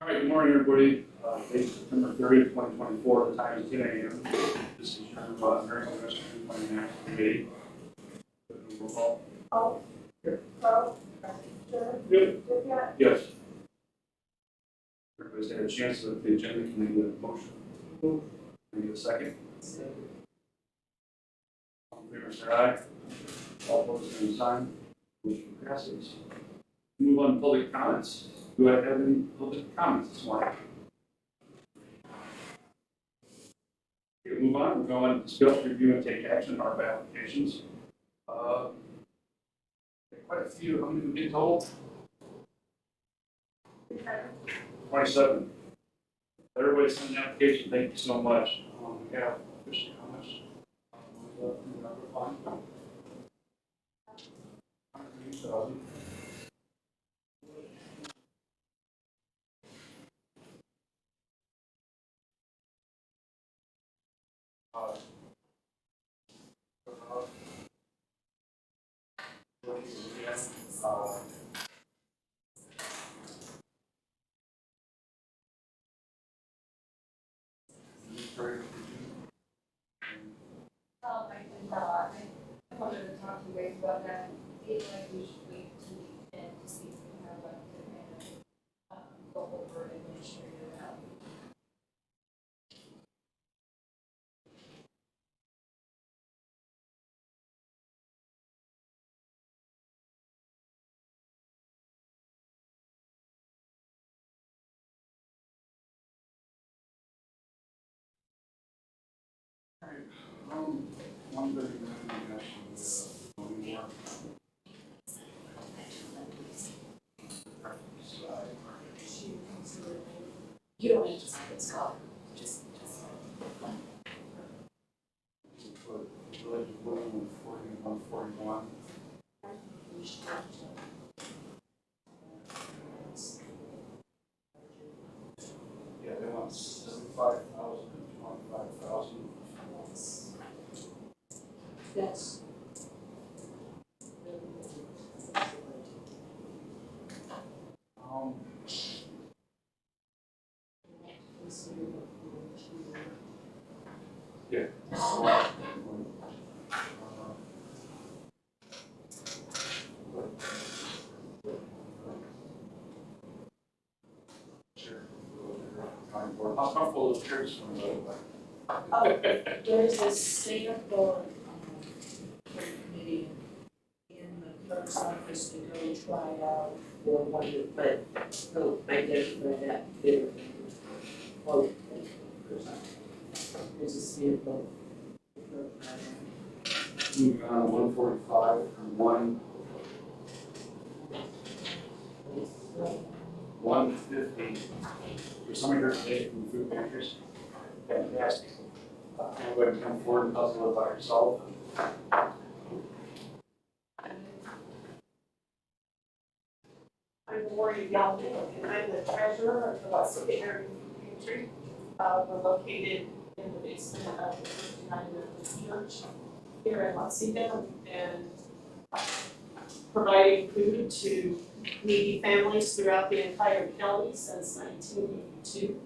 All right, good morning, everybody. Today's September 30th, 2024. The time is 10 a.m. This is your American Rescue Plan Action Committee. Roll call. Oh, Here. Carl, Good. Vivian, Yes. Everybody's had a chance to look at the agenda. Can we get a motion? Can we get a second? All in favor, say aye. All opposed, same sign. Motion passes. Move on to public comments. Do I have any public comments this morning? Okay, move on. We're going to discuss, review, and take action on ARPA applications. Quite a few. How many did we get total? 27. Everybody sent an application. Thank you so much. We have officially how much? $130,000. I wanted to talk to you guys about that. I feel like we should wait till the end to see if we have like the go over administrative help. You don't need to say it's called, just. 141. We should have to. Yeah, they want 75,000 and 25,000. That's. Yeah. How comfortable is chairs from the There's a sample committee in the clerk's office to go try out for one, but no, I didn't read that bit. Oh, there's a sample. moving on 145 and 150. There's somebody here today from the food pantries. Fantastic. Go ahead and come forward and tell us a little about yourself. I'm Lori Galvin, and I'm the treasurer of the West Area Food Pantry. We're located in the basement of the 59 Methodist Church here in Lexington, and providing food to needy families throughout the entire county since 1982.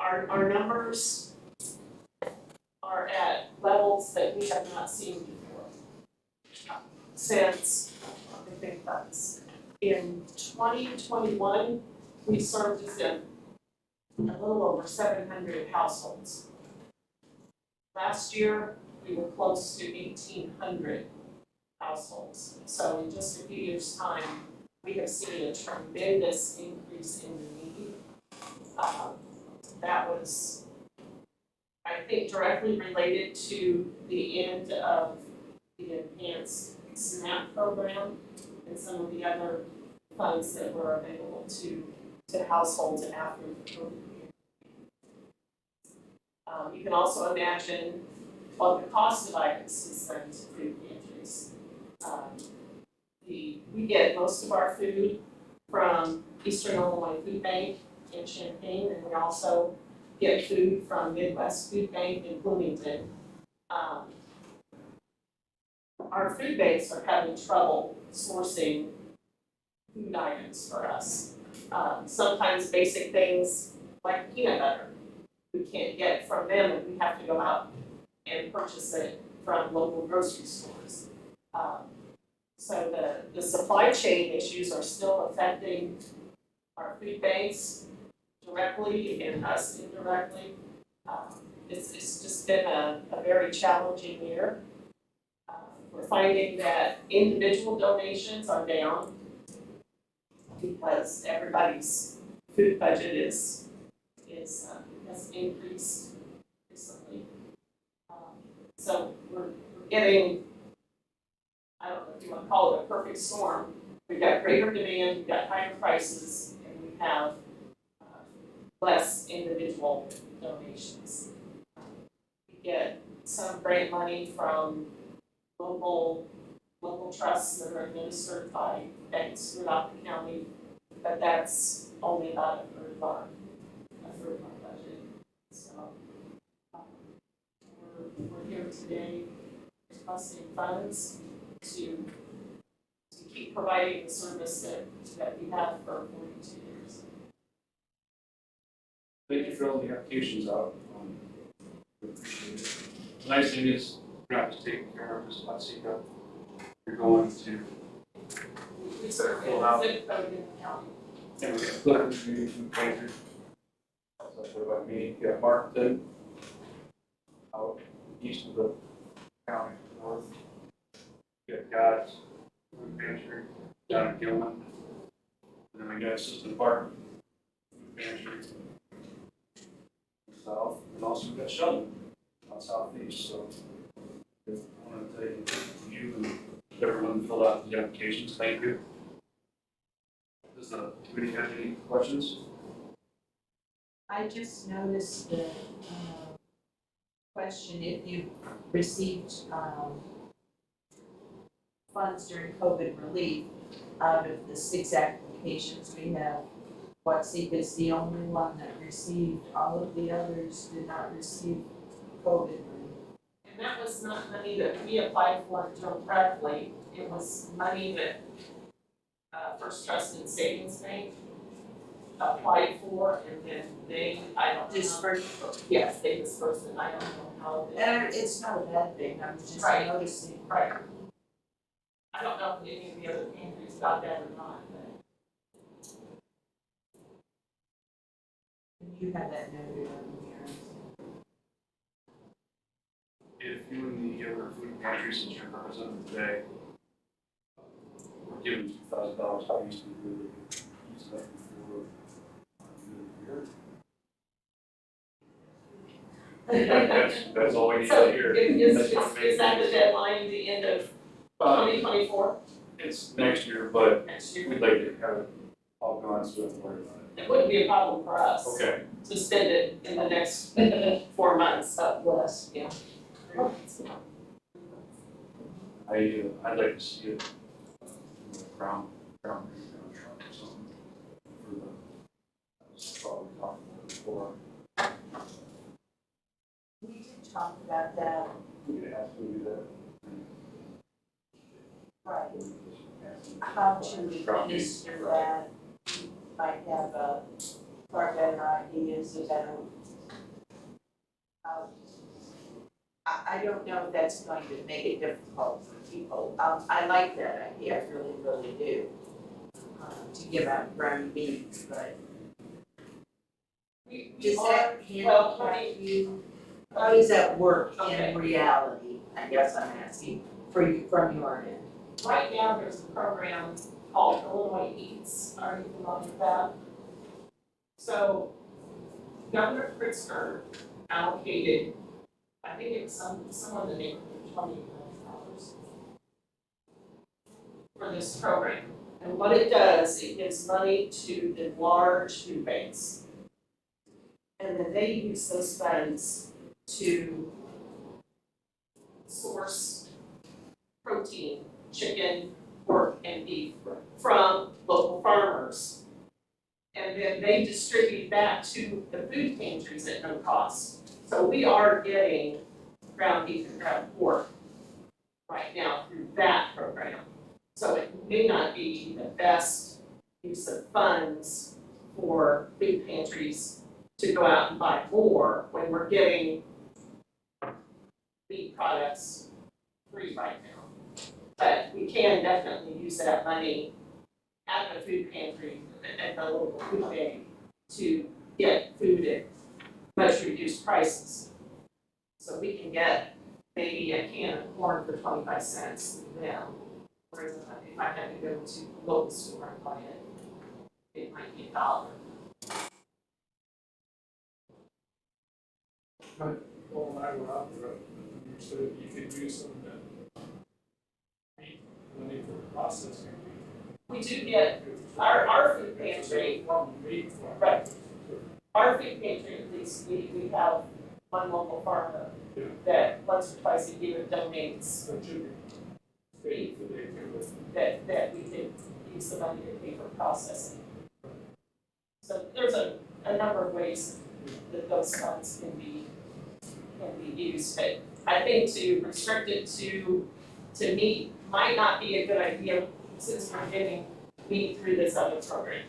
Our numbers are at levels that we have not seen before. Since, I think that's, in 2021, we served as a little over 700 households. Last year, we were close to 1,800 households. So in just a few years' time, we have seen a tremendous increase in the need. That was, I think, directly related to the end of the enhanced SNAP program and some of the other funds that were available to households after the COVID year. You can also imagine what the cost of items is then to food pantries. We get most of our food from Eastern Illinois Food Bank in Champaign, and we also get food from Midwest Food Bank in Bloomington. Our food banks are having trouble sourcing food items for us. Sometimes basic things like peanut butter, we can't get from them and we have to go out and purchase it from local grocery stores. So the supply chain issues are still affecting our food banks directly and us indirectly. It's just been a very challenging year. We're finding that individual donations are down because everybody's food budget has increased recently. So we're getting, I don't know if you want to call it a perfect storm. We've got greater demand, we've got higher prices, and we have less individual donations. We get some grant money from local trusts that are administered by banks throughout the county, but that's only about a third of our budget. So we're here today requesting funds to keep providing the service that we have for 42 years. Thank you for all the applications out. We appreciate it. The nice thing is, you're not just taking care of just one secret. You're going to, We certainly Well, have a zip code in the county. and we have look at the food pantry. So what about me? You got Markton, out east of the county, north. You got God's food pantry down in Gilman. And then we got Assistant Park food pantry south, and also we got Sheldon on southeast. So I want to thank you and everyone who filled out the applications. Thank you. Does the committee have any questions? I just noticed the question, if you received funds during COVID relief, out of the 6 applications we have, Watsika is the only one that received, all of the others did not receive COVID relief. And that was not money that we applied for directly, it was money that First Trust and Savings Bank applied for, and then they, I don't know. Dispersed. Yes, they dispersed it, I don't know how they. And it's not a bad thing, I'm just Right. noticing. Right. I don't know if any of the other pantries got that or not, but. You have that noted on here. If you and the other food pantries that you're representing today were given $2,000 apiece to really use that before that's all we need So to hear. is that the deadline, the end of 2024 It's next year, but next year? we'd like to have it all gone so we don't worry about it. It wouldn't be a problem for us Okay. to spend it in the next 4 months, less, yeah. I'd like to see it crown truck or something for the, that was probably talking about before. We did talk about that, We could ask them to do that. right, how to administer that, you might have far better ideas about I don't know if that's going to make it difficult for people. I like that idea, I really, really do, to give out ground beef, but We does are, that well, handicap you? How does that work Okay. in reality, I guess I'm asking, for you, from your end? right now, there's a program called Illinois Eats, are you familiar with that? So Governor Pritzker allocated, I think it was somewhere in the neighborhood of $20 million for this program. And what it does, it gives money to the large food banks. And then they use those funds to source protein, chicken, pork, and beef from local farmers. And then they distribute that to the food pantries at no cost. So we are getting ground beef and ground pork right now through that program. So it may not be the best use of funds for food pantries to go out and buy more when we're getting meat products free right now. But we can definitely use that money at the food pantry, at the local food bank, to get food at much reduced prices. So we can get maybe a can of corn for 25 cents now, whereas if I had to go to the local store and buy it might be $1. Well, when I went out there, you said you could use some of that meat money for processing. We do get our food pantry, right, our food pantry, at least, we have one local farmer Yeah. that once or twice a year donates beef that we can use the money to pay for processing. So there's a number of ways that those funds can be used, but I think to restrict it to meat might not be a good idea since we're getting meat through this other program.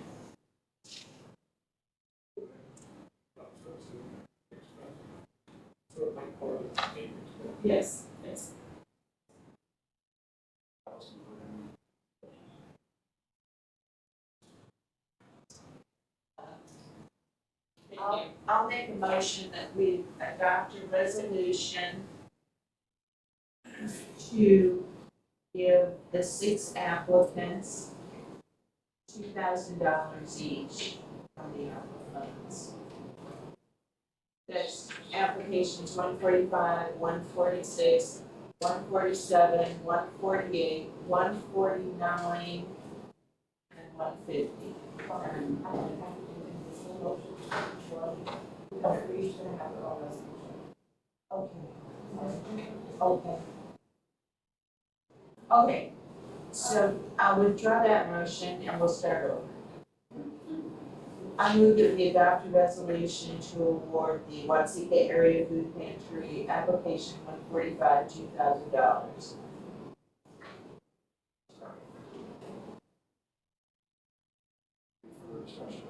Yes, yes. I'll make a motion that we adopt a resolution to give the 6 applicants $2,000 each from the ARPA funds. That's applications 145, 146, 147, 148, 149, and 150. Okay, so I'll withdraw that motion and we'll start over. I move that we adopt a resolution to award the Watsika Area Food Pantry application 145, $2,000. Further discussion.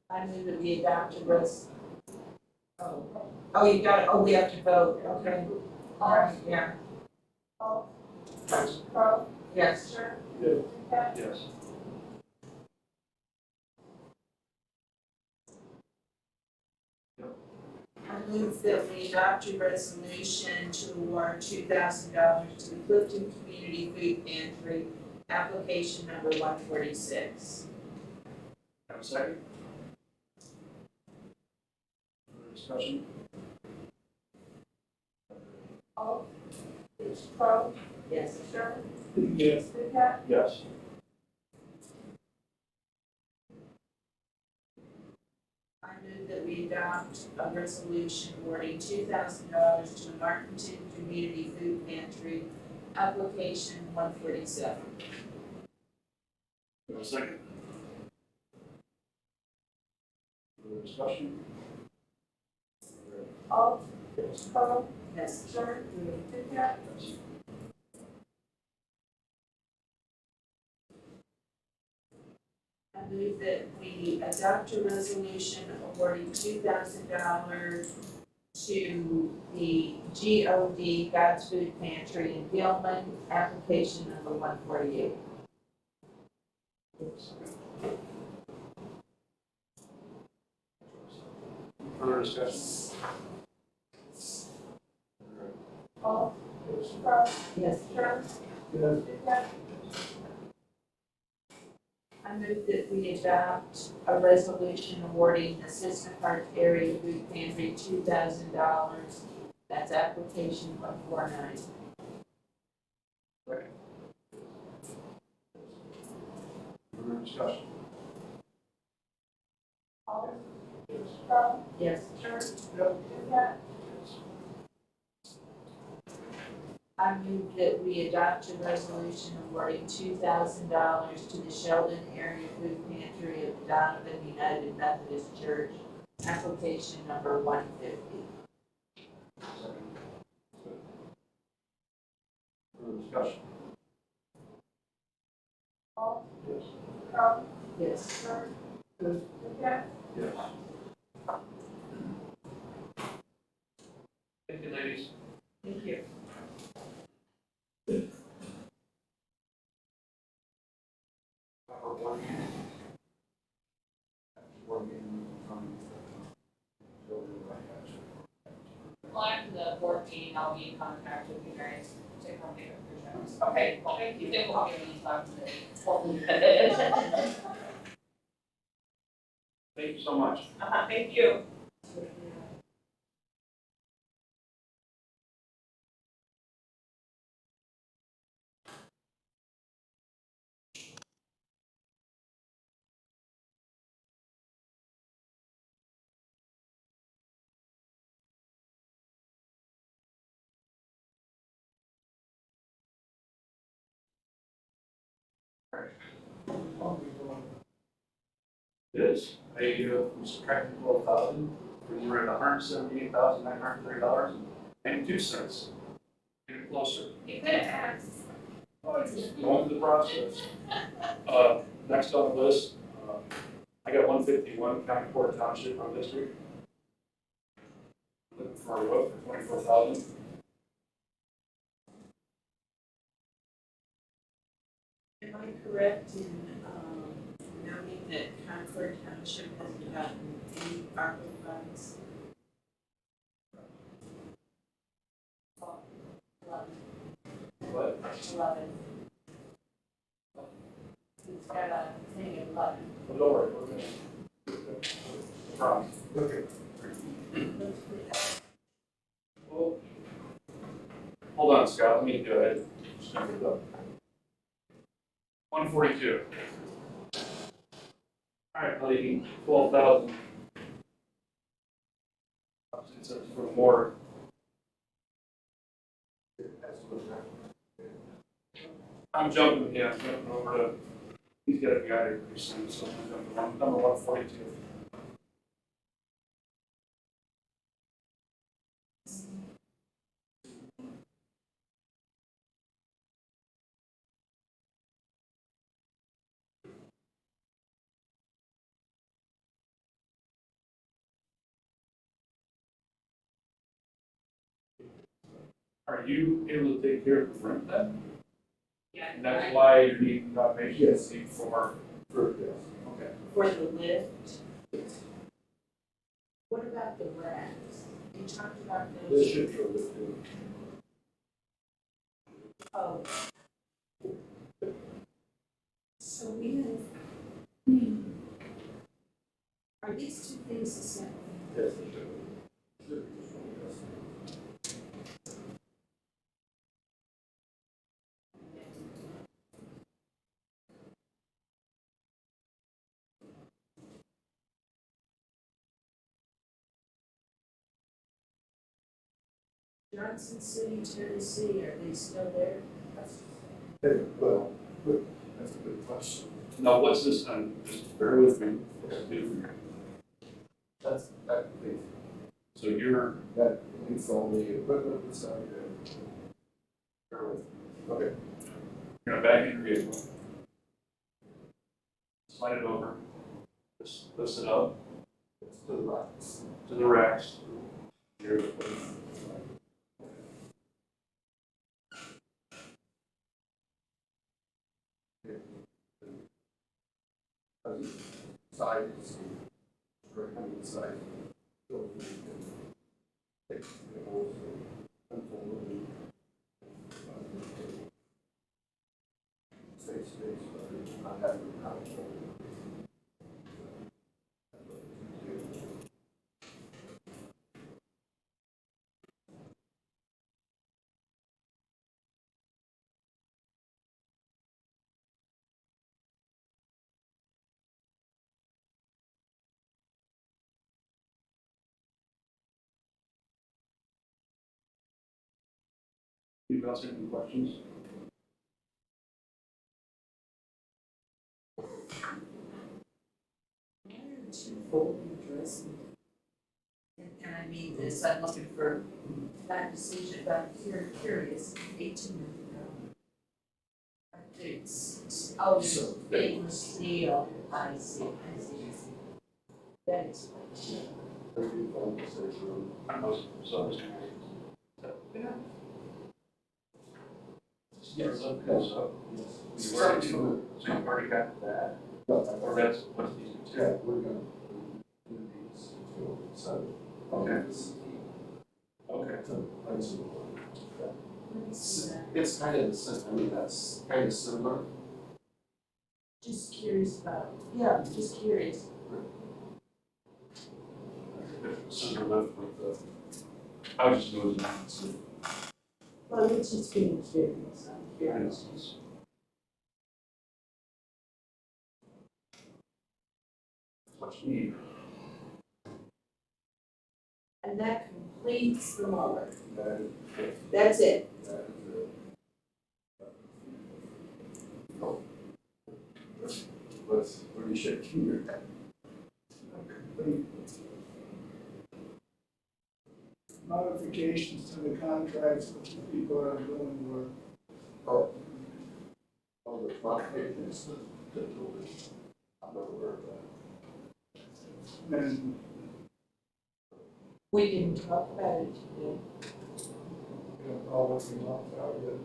I move that we adopt a you got it, we have to vote, okay. All right, yeah. Yes. Yes. Yes. I move that we adopt a resolution to award $2,000 to the Clifton Community Food Pantry, application number 146. Have a second? Further discussion? Yes. Yes. Yes. I move that we adopt a resolution awarding $2,000 to the Martinton Community Food Pantry, application 147. Have a second? Further discussion? Yes. Yes. I move that we adopt a resolution awarding $2,000 to the GOD God's Food Pantry in Gilman, application number 148. Further discussion? Yes. Yes. I move that we adopt a resolution awarding the Assistant Park Area Food Pantry $2,000. That's application 149. Second. Further discussion? Yes. Yes. I move that we adopt a resolution awarding $2,000 to the Sheldon Area Food Pantry of the Donovan United Methodist Church, application number 150. Second. Further discussion? Paul, Yes. Carl, Yes. George, Yes. Jeff. Yes. Thank you, ladies. Thank you. Number one. One meeting from. Well, after the board meeting, I'll be in contact with you guys to come make a project. Okay, well, thank you. They will give me time today. Thank you so much. Thank you. It is. I subtracted $12,000, we're at $178,930.92. Getting closer. You could ask. Going through the process. Next on the list, I got 151 County Court Township on district. Looking for a roof for 24,000. Am I correct in, noting that Concord Township hasn't gotten any ARPA funds? 11. 11. It's got a thing of 11. But don't worry, okay. Promise. Okay. Well, hold on, Scott, let me go ahead. Just number it up. 142. All right, buddy, 12,000. It's for more. I'm jumping over to, he's got a guy here pretty soon, so I'm jumping on number 142. Are you able to take care of the rent then? Yeah. And that's why you need vacancy for, yes, okay. For the lift? What about the racks? You talked about those? This should show this too. Oh. So we have, are these two things the same? Yes, it should. Johnson City, Tennessee, are they still there? Well, that's a good question. Now, what's this on? Just bear with me. That's, that leads, So you're, that leads all the equipment inside there. Bear with me. Okay. you're gonna back in your vehicle. Slide it over. Just lift it up It's to the rocks. to the racks. Here. Side is right on the side. So we can take the holes and unfold them. Space, but not having a house. You guys have any questions? Why are two folding dressing? And I mean this, I'm looking for that decision, but I'm curious, $1,800. it's, So- stainless steel, I see. That explains it. There'd be a conversation room. I know, so I was curious. Yeah. Yes. So, Yes. you've already, so you've already got that, or that's what's these two? Yeah, we're gonna do these two, so. Okay. This is Okay. the principal one. Let me see that. It's kind of the same, I mean, that's kind of similar. Just curious about, yeah, just curious. Center left with the, I was just moving that, so. Well, it's just being curious, I'm curious. What you need. And that completes the mower. That is, That's it. that is it. Oh. What are you shaking your head? Modifications to the contracts with the people that are doing work. Oh. Oh, the modifications, the building. I'm not aware of that. And We didn't talk about it today. probably not out yet.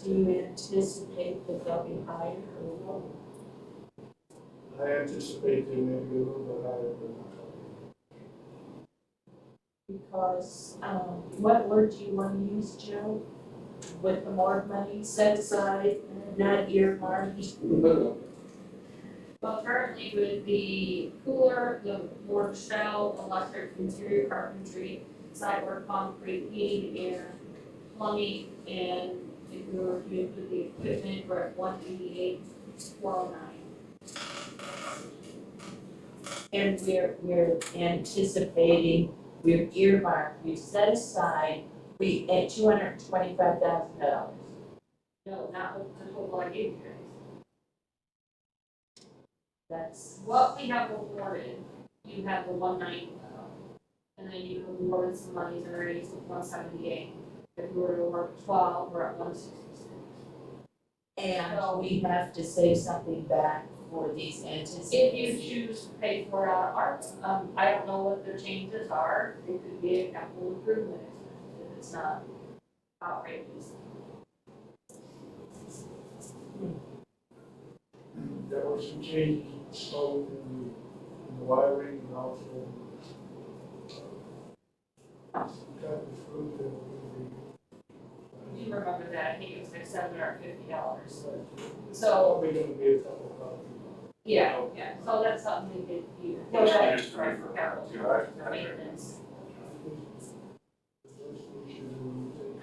Do you anticipate that they'll be higher or lower? I anticipate they may be a little bit higher than Because, what word do you want to use, Joe? With the more money set aside, not earmarked? Well, currently with the cooler, the work shell, electric, interior carpentry, sidewalk, concrete, heating, air, plumbing, and if we were to include the equipment, we're at 188,409. And we're anticipating, we're earmarked, we set aside, we, at $225,000. No, not the total I gave you guys. That's, What we have awarded, you have the 190, and then you awarded some monies already, so 178. If we were to award 12, we're at 166. and we have to save something back for these anticipated. If you choose to pay for it out of ARPA, I don't know what the changes are, it could be a capital improvement expense, if it's not outrageous. there were some changes in scope in the wiring and also kind of food that we You remember that, I think it was like $750, so, probably gonna be a couple of dollars. yeah, so that's something we could either. Well, pay back just three for capital, two, I- or maintenance. We should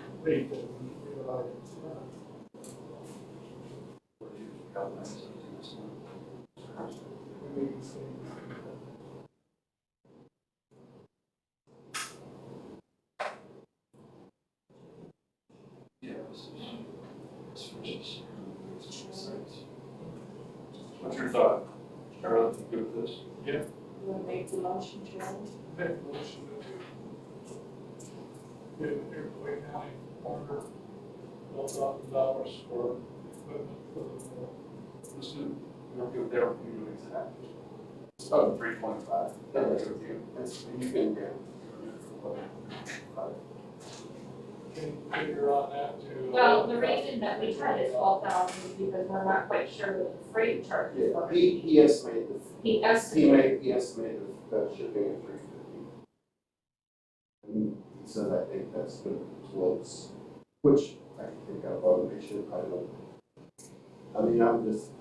complete that we realize it's not. We need to say. Yeah, what's your thought? Charlotte, you good with this? You wanna make the motion, Joe? Make a motion that we give everybody county $1,000 for equipment for the Let's do, you're good there, we can do exact. It's about 3.5. That was with you. It's, you can get. can you figure on that to. Well, the reason that we tried it 12,000 is because we're not quite sure what the freight charges Yeah, are. he estimated He the, estimated, he estimated the shipping at $350. And he said, I think that's gonna be close, which I think I've automation, I don't. I mean, I'm just,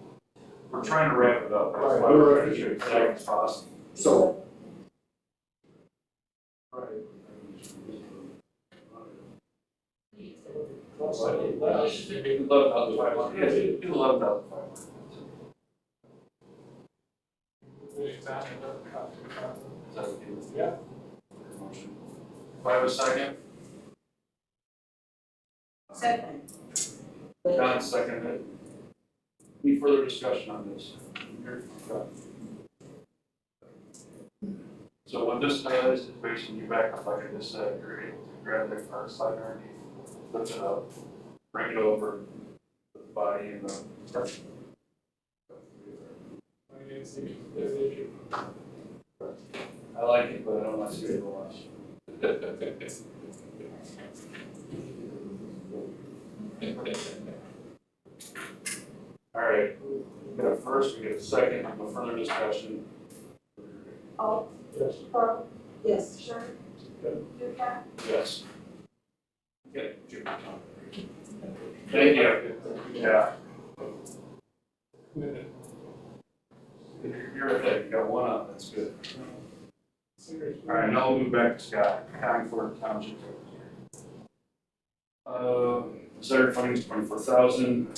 We're trying to wrap it up, that's Right, why we're we're ready. trying to get as possible. so. Right. Well, you should do 11,500. Yes, you do 11,500. Is that okay with you? Yeah. Motion. Do I have a second? Second. John seconded. Any further discussion on this? So what this does is basically you back up, like I just said, you're able to grab the car, slide underneath, lift it up, bring it over, body and the. I like it, but I don't want to see it go on. All right, we got a first, we got a second, no further discussion. Oh, Yes. Carl, Yes. Sharon, Yeah. Duca, Yes. Okay, Jim. Thank you. Yeah. You're ahead, you got one up, that's good. All right, now we'll move back to Scott, Concord Township. Desired funding is 24,000.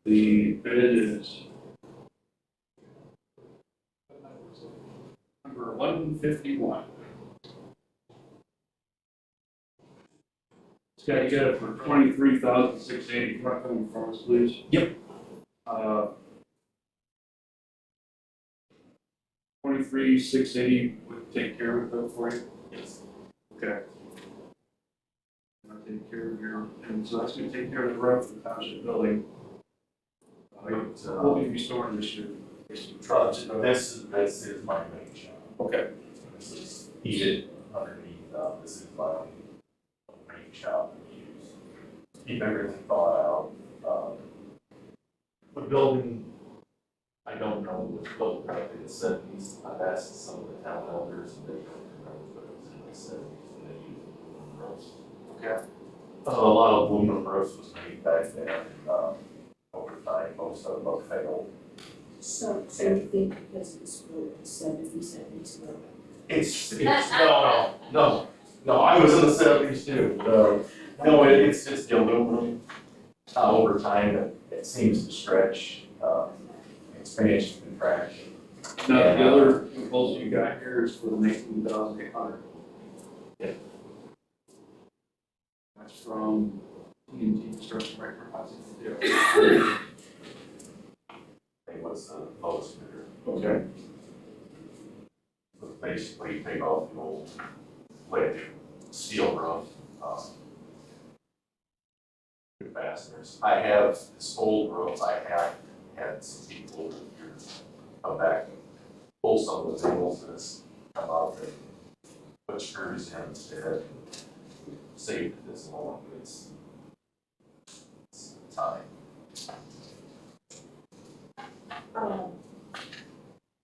The bid is number 151. Scott, you got it for 23,680. You want to come from us, please? Yep. 23,680 would take care of it though for you? Yes. Okay. I'll take care of your, and so that's gonna take care of the roof of the township building. What will you be storing this year? This is my main shop. Okay. This is heated underneath, this is my main shop we use. Keep everything thawed out. The building, I don't know, was built probably in the seventies. I've asked some of the town elders and they don't remember, but it was in the seventies and they used aluminum roofs. Okay. A lot of aluminum roofs was made back then, over time, most of them failed. So you think because it was built in 70s, that makes it It's, no, I was in the seventies too. No, it's just the aluminum, over time, it seems to stretch, expansion, contraction. Now, the other proposal you got here is for the 19,800. Yeah. That's from T&T Construction, right, for housing. It was the lowest bidder. Okay. It was basically take off the old ledge, steel roof, good fasteners. I have this old roof, I have had some people over the years come back and pull some of the nails that's come out and put screws in instead. Saved it this long, but it's time.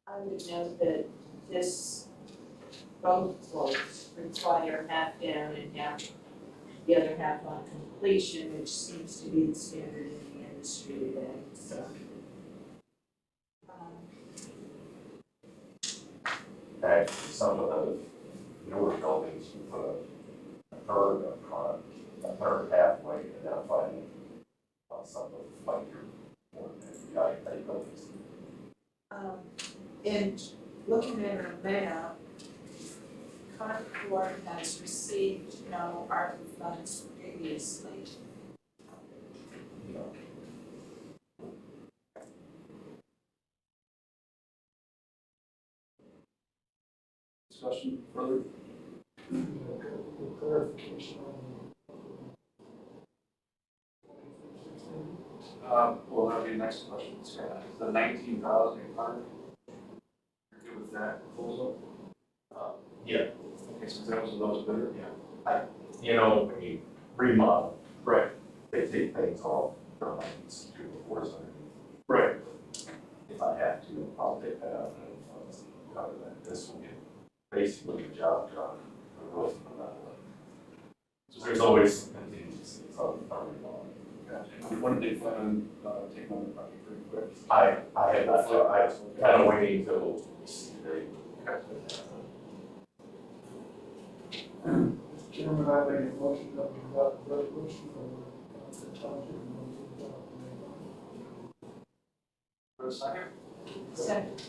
I would note that this, both quotes require half down and half, the other half on completion, which seems to be the standard in the industry today, so. Actually, some of the newer buildings, you put a third up front, a third halfway, and then a final on some of the like your more than buildings. And looking at our map, Concord has received no ARPA funds previously. You know, Discussion further? Clarification Well, that'll be the next question, Scott. Is the 19,800? You're good with that proposal? Yeah, Okay, so that was the lowest bidder? you know, when you remodel, Right. they take things off from my needs to do before it's underneath. Right. If I have to, I'll take that out and cover that. This will get basically the job done. The roof and that one. So there's always some contingencies on remodel. Gotcha. And when did they plan on taking on the project pretty quick? I had not, I was kind of waiting until we see the. Mr. Chairman, I make a motion that we adopt the resolution for the township. For a second? Second.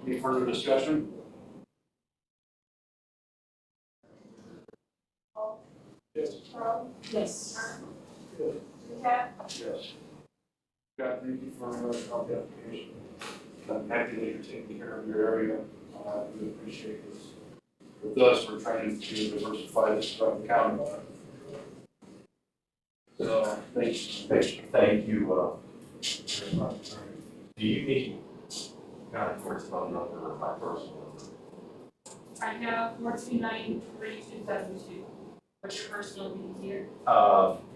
Any further discussion? Yes. Carl, Yes. Duca, Yes. Scott, thank you for the application. I'm happy that you're taking care of your area. We appreciate this. With us, we're trying to diversify this throughout the county. So, Thank you, very much. Do you need kind of corresponding number or my personal number? I have 429-3272. What's your personal be easier?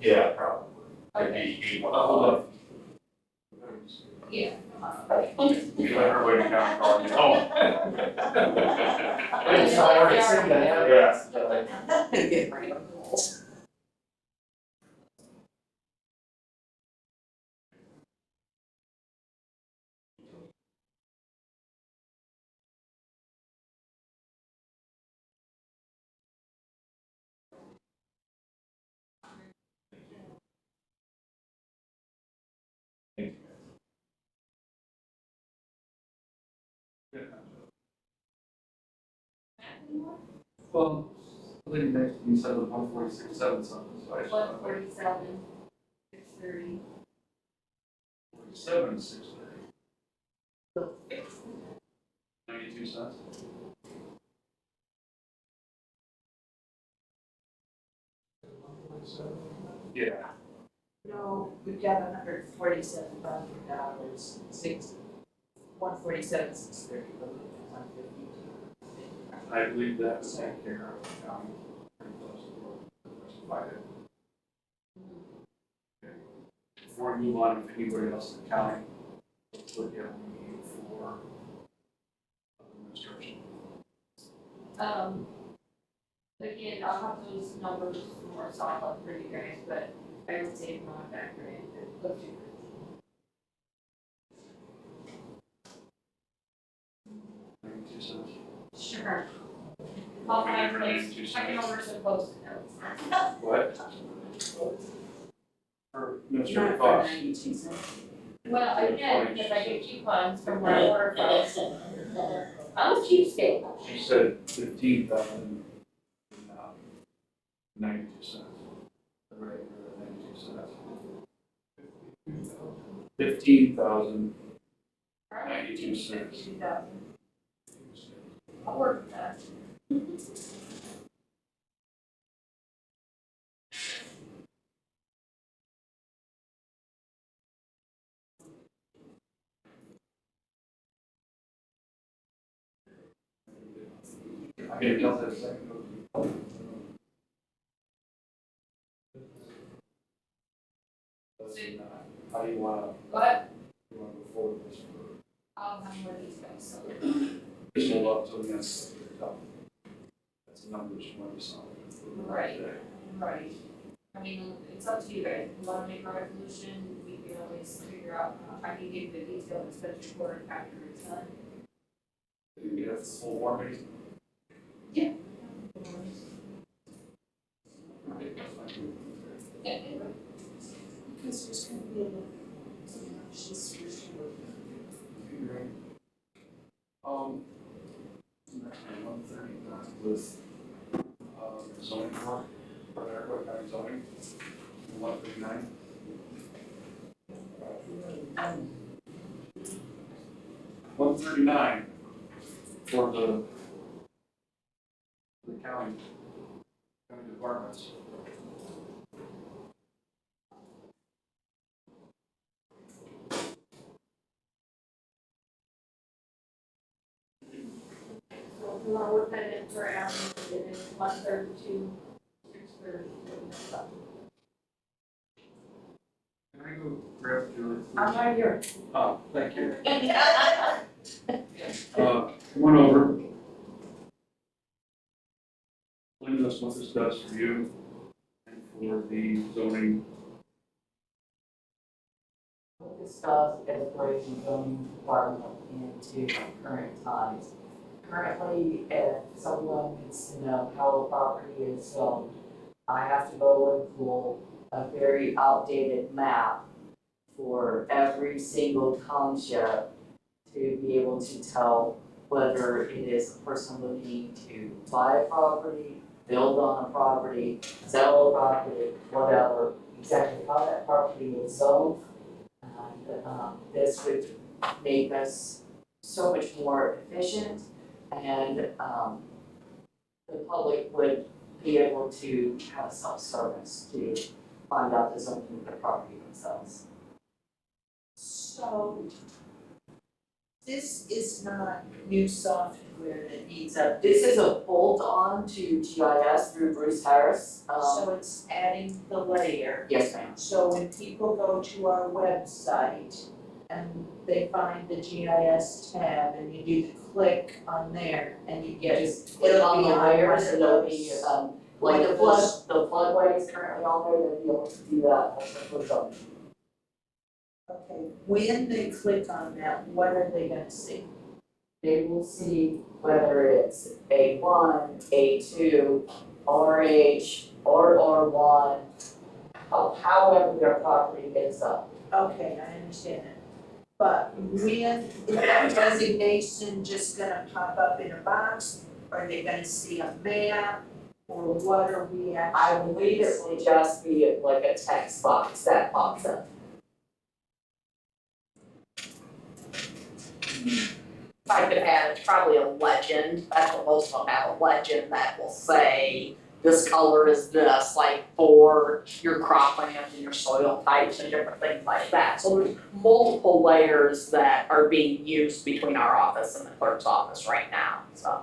Yeah, probably. Could Okay. be 81. hold up. Yeah. You let everybody count card. Oh. It's already said that. Yeah. Get rid of it. Thank you. Well, I think next you said the 146.7 something, so I just. 147, 630. 47, 630. 92 cents. Yeah. No, we've got $147,000, 147,630, 152. I believe that was taken care of, pretty close to what provided. Before we move on, if anybody else in the county, let's look at what we need for administration. Again, I'll have those numbers more solid for you guys, but I would say not factor in the two. 92 cents. Sure. I'll find those, I can order some post-it notes. What? For Not administrative for costs. 92 cents. Well, again, because I get coupons from where I order from. I'm a cheapskate. She said 15,000, 92 cents. The regular 92 cents. 15,000, 92 cents. 2,000. I'll work with that. I can tell that second. How do you want But to go forward with this? I'll have more details, so. Just hold up till the end. That's the number that you want to solve. Right. Right. I mean, it's up to you guys. If you want to make a resolution, we can always figure out, I can give the detailed expense report after it's done. You have full warranty? Yeah. Because there's going to be a little, she's Actually, 130 with, zoning board, or ARPA county zoning, 139. 139 for the county departments. So if you want to work that in for Aaron, it is 132, 630. Can I go grab Julie? I'm right here. Oh, thank you. Come on over. Explain to us what this does for you and for the zoning. What this does is brings the zoning department into current times. Currently, if someone needs to know how a property is zoned, I have to go and pull a very outdated map for every single township to be able to tell whether it is a person looking to buy a property, build on a property, sell a property, whatever, exactly how that property is zoned. And this would make us so much more efficient, and the public would be able to have self-service to find out the zoning of the property themselves. So this is not new software that needs up. This is a bolt-on to GIS through Bruce Harris. So it's adding the layer. Yes, ma'am. So when people go to our website and they find the GIS tab and you do the click on there and you get, Just click it'll on be the on layers one and of it'll be, those. like the One of floodway is currently on there, they'll be able to do that also for zoning. Okay, when they click on that, what are they gonna see? They will see whether it's A1, A2, RH, or R1, however their property is up. Okay, I understand that. But when, is that designation just gonna pop up in a box? Are they gonna see a map? Or what are we I actually? believe it will just be like a text box that pops up. If I could add, it's probably a legend, that's what most of them have, a legend that will say, this color is this, like for your cropland and your soil types and different things like that. So there's multiple layers that are being used between our office and the clerk's office right now, so.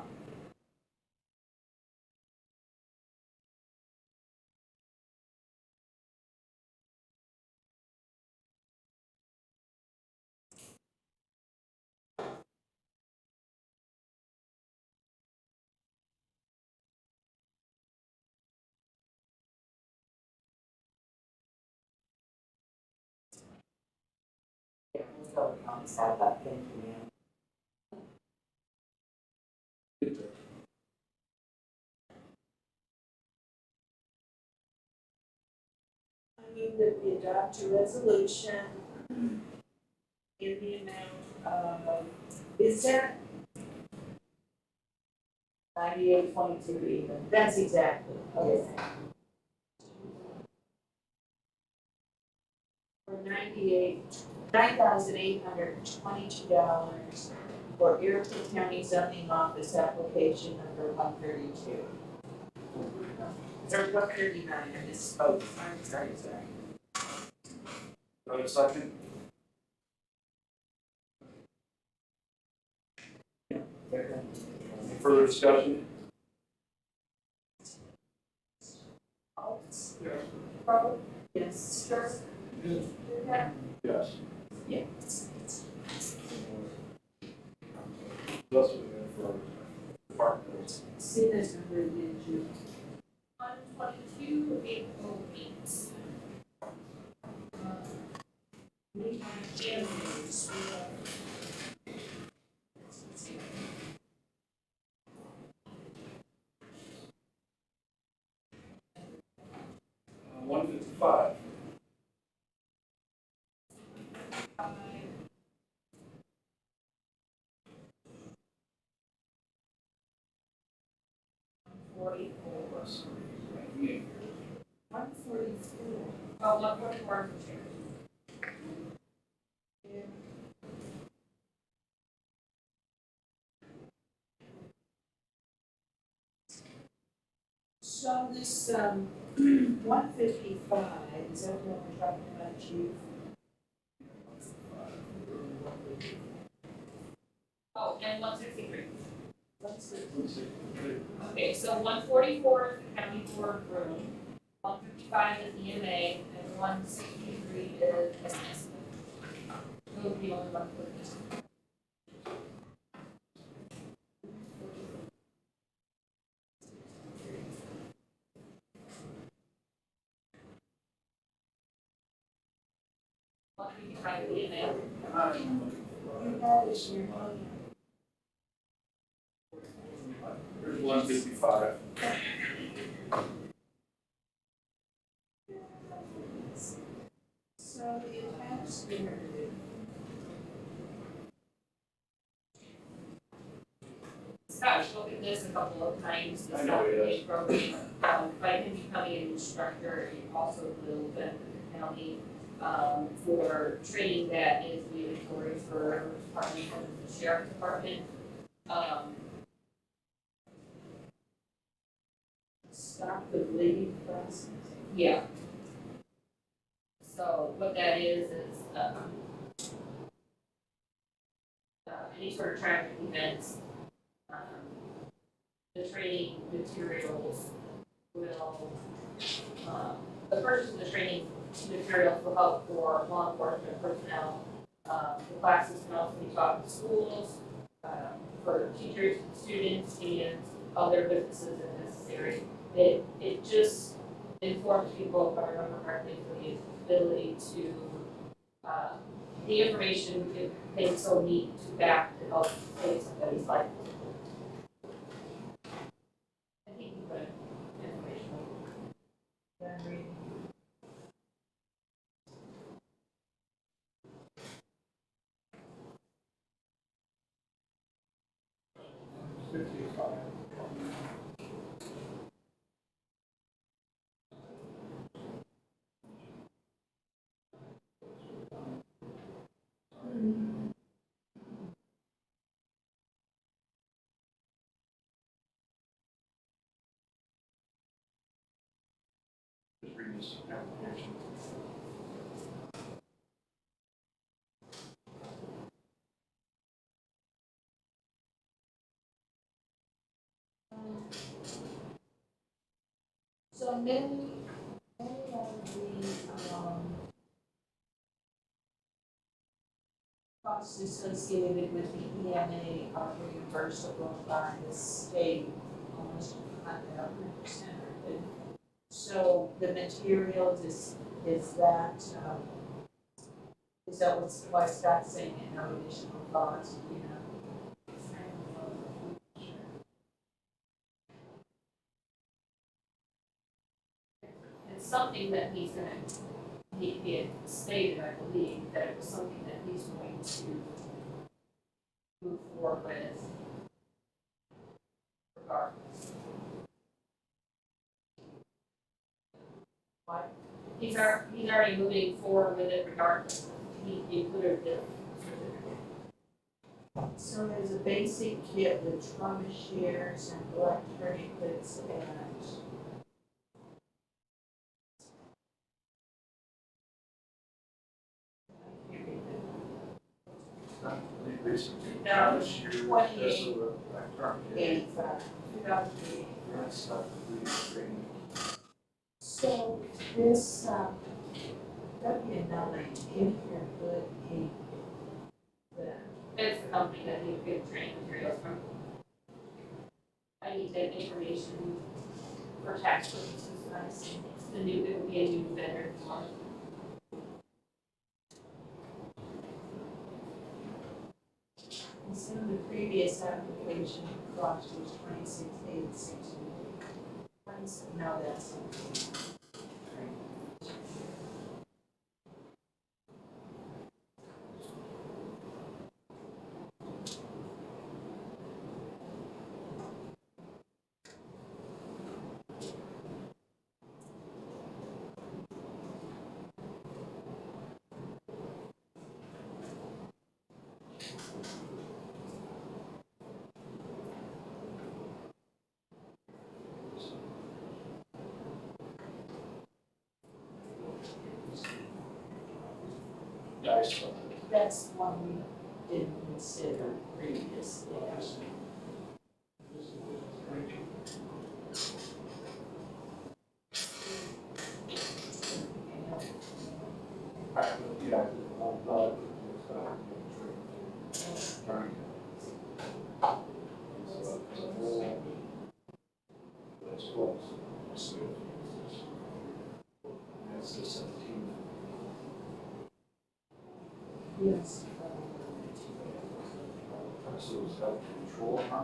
Yeah, we'll go on side that, thank you, ma'am. I move that we adopt a resolution in the amount of, is that, 98.2 even. that's exactly, okay. For $9,822 for Iroquois County zoning office application number 132. Or 139, I misspoke, I'm sorry. Do I have a second? Any further discussion? Yes, sure. Yes. Yeah. That's what we have for department. See this number, did you? 122, 808. We have January's, we have. 155. Forty-four. 144. Oh, 144 for chairs. So this, 155, is that what we're talking about, Chief? Oh, and 163. What's it? Okay, so 144 is the county board room, 155 is EMA, and 163 is assessment. Those are the only ones for this. One fifty-five EMA. You got it, your name. Here's 155. So the attached narrative. Scott, look at this a couple of times, this I know he is program, by him becoming an instructor, he also will benefit the county, for training that is mandatory for department, the sheriff department. Stop the bleeding process. Yeah. So what that is, any sort of traffic events, the training materials will, the purchase of the training materials will help for law enforcement personnel. The classes can also be taught in schools, for teachers, students, and other businesses if necessary. It just informs people, if I remember correctly, for the ability to, the information if they so need to back to help save somebody's life. I think you put information. Done reading. Just read this application. So many of the, costs associated with the EMA are reimbursable by the state, almost 100%. So the materials is that why Scott's saying it, no additional cost, you know? It's something that he's gonna, he had stated, I believe, that it was something that he's going to move forward with regardless. What? He's already moving forward with it regardless. He included the So there's a basic kit with trauma shares and blood tourniquets and This year, this is the term. 85. 2008. That's stuff that we training. So this, that'd be another, if you're good, the It's the company that he get training materials from. I need that information for tax purposes, I see. It would be a new vendor for. instead of the previous application, the cost was 26,860. No, that's. Dice. That's one we didn't consider previously. Yeah, whole blood. That's close. That's the 17. Yes. So it's got control, huh?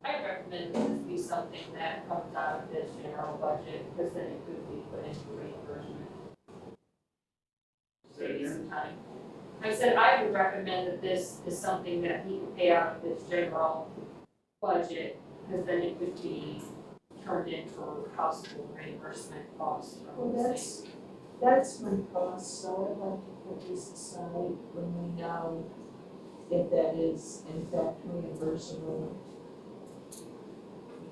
I recommend this be something that comes out of this general budget, because then it could be put into reimbursement. Save some time. I said I would recommend that this is something that he can pay out of this general budget, because then it could be turned in for possible reimbursement costs from Well, the state. that's my cost, so I'd like to put this aside when we know if that is in fact reimbursable.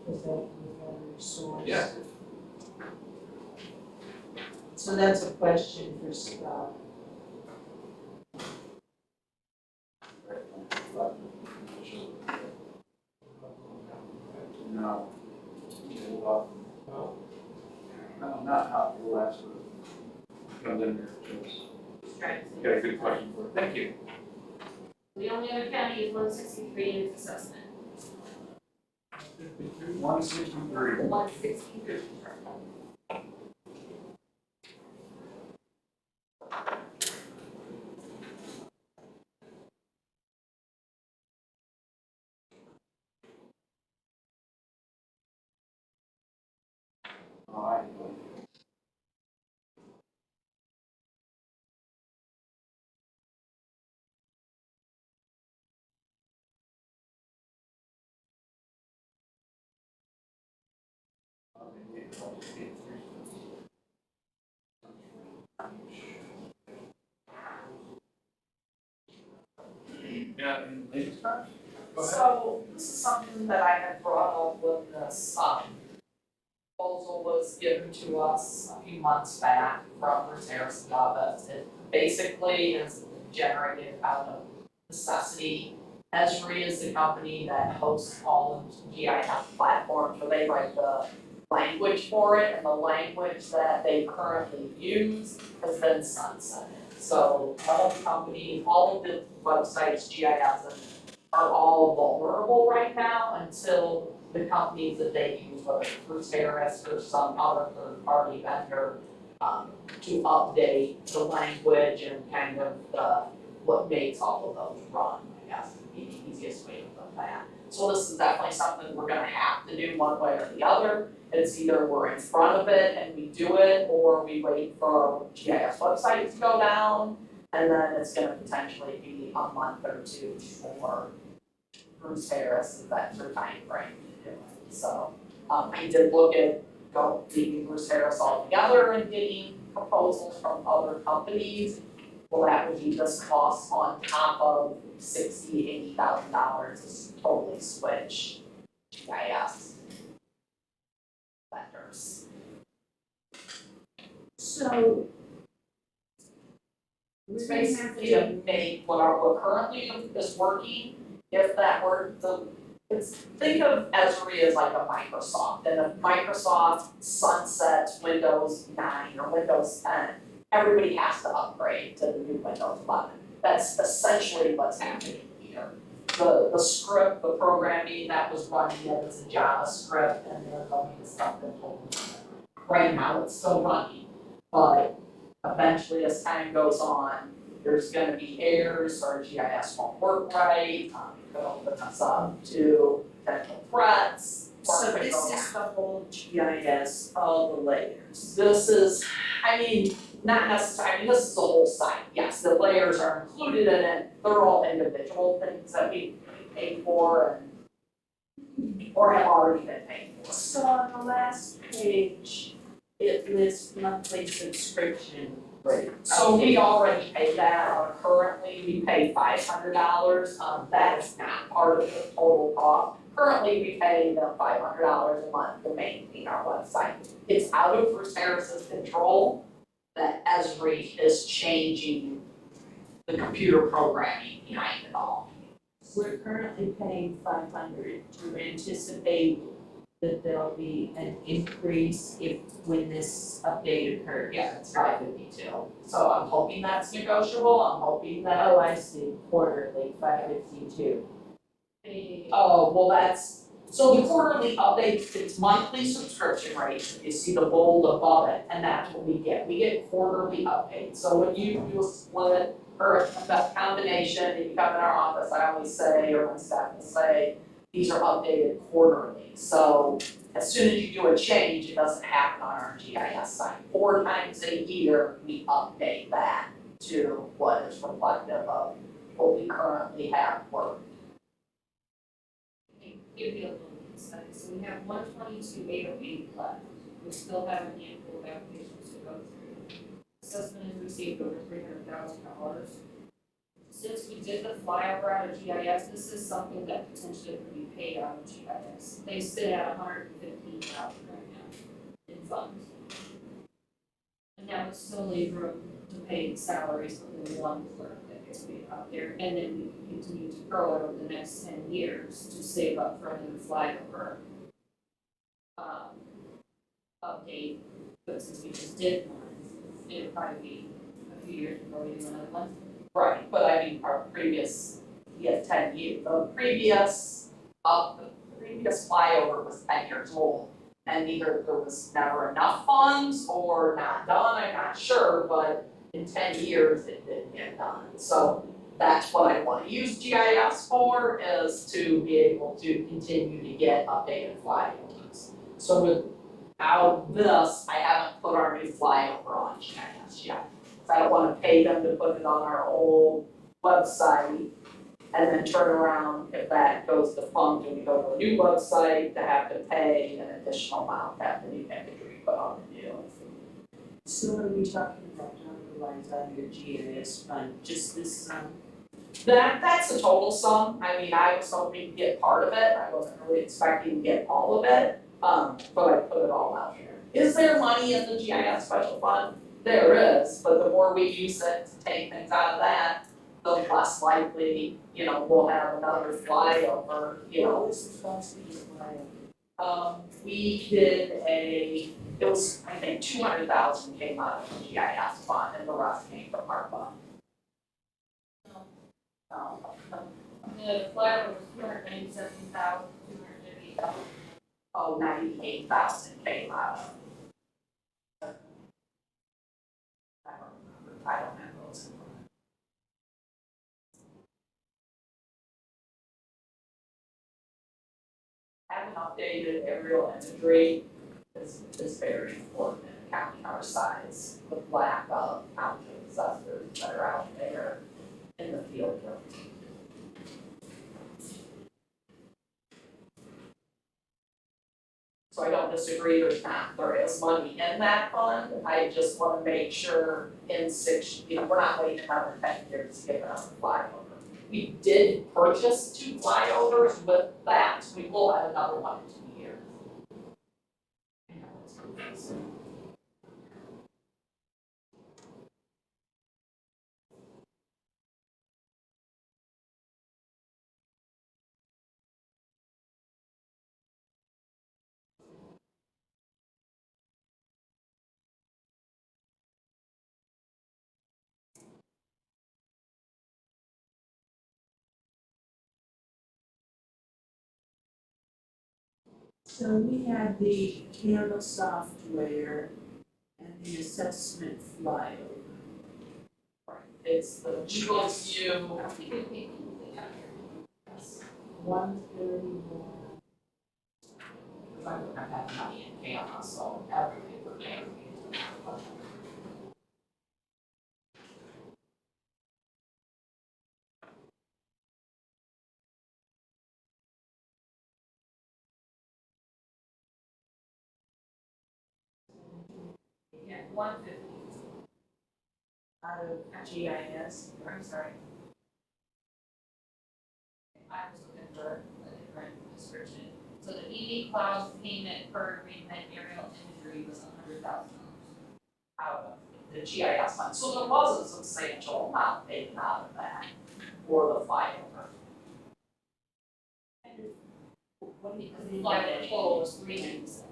Because that would be a better source. Yeah. So that's a question for Scott. No. No, not how the last one. Comes in here, just, Right. got a good question for it. Thank you. The only other county is 163 in its assessment. 163. 163. All right. Yeah, and ladies first. Go ahead. So this is something that I had brought up when this proposal was given to us a few months back from Bruce Harrison's office. It basically is generated out of necessity. Esri is the company that hosts all of the GIS platforms where they write the language for it, and the language that they currently use has been sunsetted. So all the companies, all of the websites, GIS are all vulnerable right now until the companies that they use, whether it's Bruce Harris or some other third-party vendor, to update the language and kind of what makes all of those run, I guess, would be the easiest way to put that. So this is definitely something we're gonna have to do one way or the other. It's either we're in front of it and we do it, or we wait for GIS websites to go down, and then it's gonna potentially be a month or two for Bruce Harris, and that's your time frame to do it. So, I did look at leaving Bruce Harris altogether and getting proposals from other companies. Well, that would be this cost on top of $80,000 to totally switch GIS vendors. So. It's basically to make what currently is working, if that were think of Esri as like a Microsoft, and if Microsoft sunsets Windows 9 or Windows 10, everybody has to upgrade to the new Windows 11. That's essentially what's happening here. The script, the programming that was running it is a JavaScript, and they're going to something totally different. Right now, it's still running, but eventually, as time goes on, there's gonna be errors, or GIS won't work right, it could open us up to potential threats. or So it could this go is the whole GIS, all the layers. This is, not necessarily, this is the whole site, yes, the layers are included in it, they're all individual things that we pay for and or have already been paid for. So on the last page, it lists monthly subscription rate. So we already pay that, currently we pay $500, that is not part of the total cost. Currently, we pay them $500 a month to maintain our website. It's out of Bruce Harris's control that Esri is changing the computer programming behind it all. We're currently paying 500 to anticipate that there'll be an increase when this update occurs. Yeah, it's $552. So I'm hoping that's negotiable, I'm hoping that. Oh, I see, quarterly, 552. Oh, well, so the quarterly updates, it's monthly subscription rate, you see the bold above it, and that's what we get quarterly updates. So when you do a split or a combination, and you come in our office, I always say, or my staff will say, these are updated quarterly. So as soon as you do a change, it doesn't happen on our GIS site. 4 times a year, we update that to what is reflective of what we currently have worked. Give you a little insight, so we have 122,808 left, we still have a handful of applications to go through. Assessment has received over $300,000. Since we did the flyover out of GIS, this is something that potentially could be paid out of GIS. They sit at $115,000 right now in funds. And that would still leave room to pay salaries of the one clerk that gets paid out there, and then we can continue to grow it over the next 10 years to save up for another flyover. Update, but since we just did one, it'd probably be a few years before we do another one. Right, but I mean, our previous, 10 years, the previous flyover was 10 years old. And either there was never enough funds or not done, I'm not sure, but in 10 years, it didn't get done. So that's what I wanna use GIS for, is to be able to continue to get updated flyovers. So without this, I haven't put our new flyover on GIS yet. I don't wanna pay them to put it on our old website and then turn around, if that goes defunct and we go to a new website, to have to pay an additional amount, have the new imagery put on the new. So what are we talking about, otherwise on your GIS fund, just this sum? That's the total sum, I mean, I was hoping to get part of it, I wasn't really expecting to get all of it, but I put it all out here. Is there money in the GIS special fund? There is, but the more we use it to take things out of that, the less likely, we'll have another flyover, What was the cost of your flyover? We did it was, I think, 200,000 came out of the GIS fund and the rest came from ARPA. The flyover was 297,000, 250,000. 98,000 came out of. I don't have those in front. Having updated aerial imagery is very important in a county our size, with lack of county assessors that are out there in the field. So I don't disagree, there is money in that fund, I just wanna make sure in 6, we're not waiting another 10 years to get another flyover. We did purchase 2 flyovers with that, we will have another one in 2 years. So we have the camera software and the assessment flyover. It's the Google View. I don't think we paid anything out here. 131. I don't have money in camera, so everything for camera. Yeah, 150. Out of GIS, I'm sorry. I was looking for a different description. So the EV cloud payment per agreement aerial imagery was $100,000. Out of the GIS fund, so there was a substantial amount taken out of that for the flyover. what do you, Because the flyover total was $397.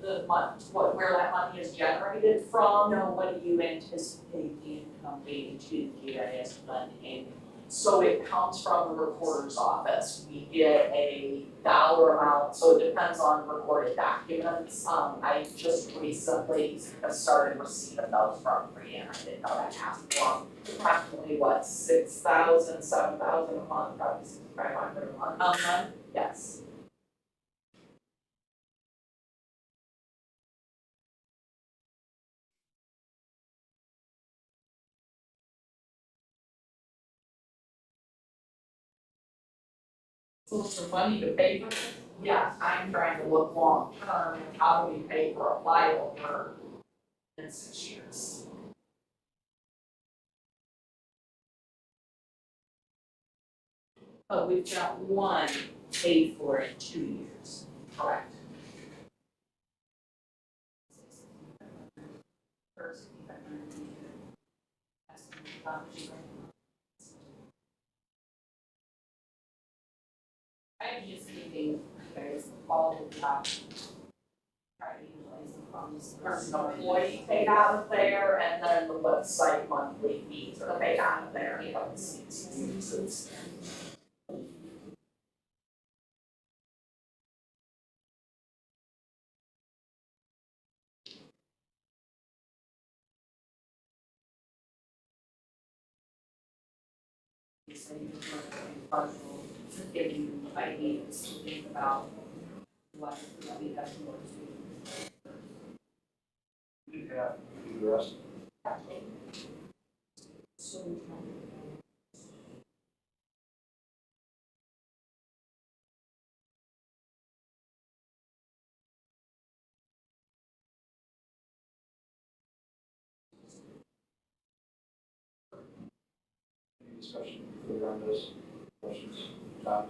The money, where that money is generated from. no, what do you anticipate the income being to the GIS fund annually? So it comes from the recorder's office, we get a dollar amount, so it depends on recorded documents. I just recently started receiving those from Brianna, I didn't know that happened long. Approximately 6,000, 7,000 a month, probably 6,500 a month. A month? Yes. So for money to pay for this, yes, I'm trying to look long term, how do we pay for a flyover in 6 years? But we've got one paid for in 2 years. Correct. 60. I'm just thinking, there's all the time. Try to utilize the funds. Personal employee paid out of there, and then the website monthly fees are paid out of there. So you just want to be partial, just giving you ideas to think about what we have to work to. You have to do the rest. Any discussion further on this? Questions? Tom?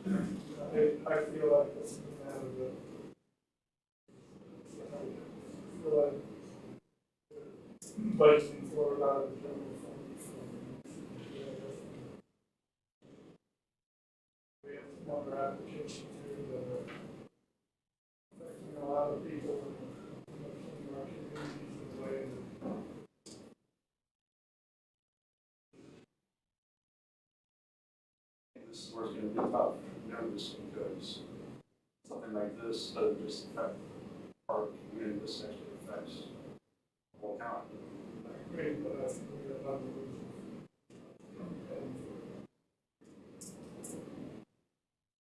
I feel like this is out of the. I feel like budgeting for a lot of the general fund. We have some other applications here that are affecting a lot of people in our communities in a way that. This is where it's gonna be tough, because something like this doesn't just affect our community, this actually affects the whole county. Great, but I think we have other reasons.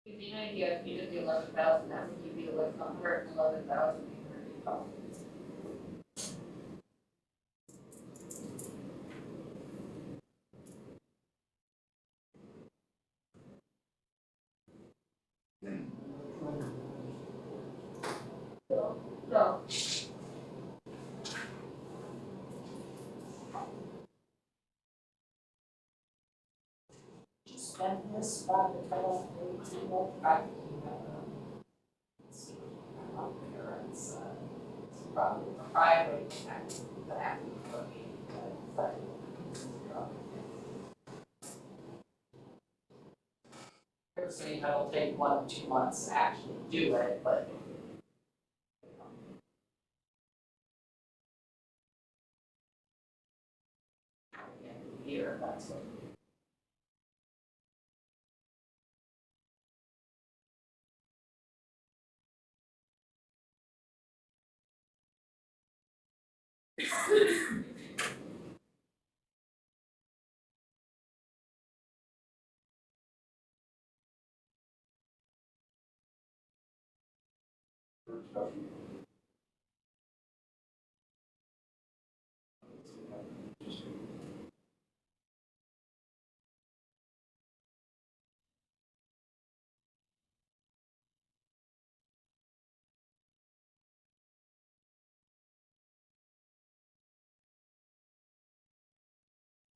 Give you an idea, if you did the 11,000, that would give you like 111,000. So, Spend this by the total people, I think, Parents, it's probably private, but happy for me, but. Personally, that'll take 1 or 2 months to actually do it, but. At the end of the year, that's what. For discussion. Just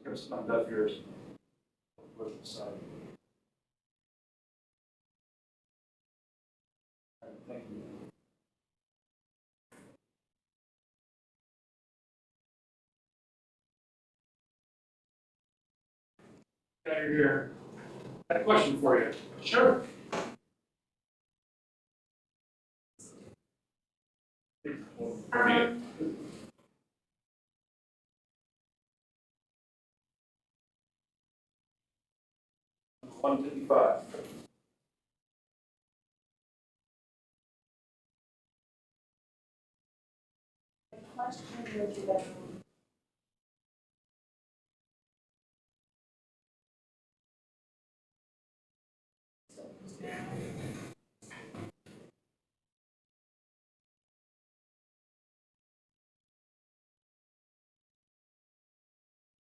There's some deaf ears. With the side. All right, thank you. Got your ear. I had a question for you. Sure. $155. question would you have?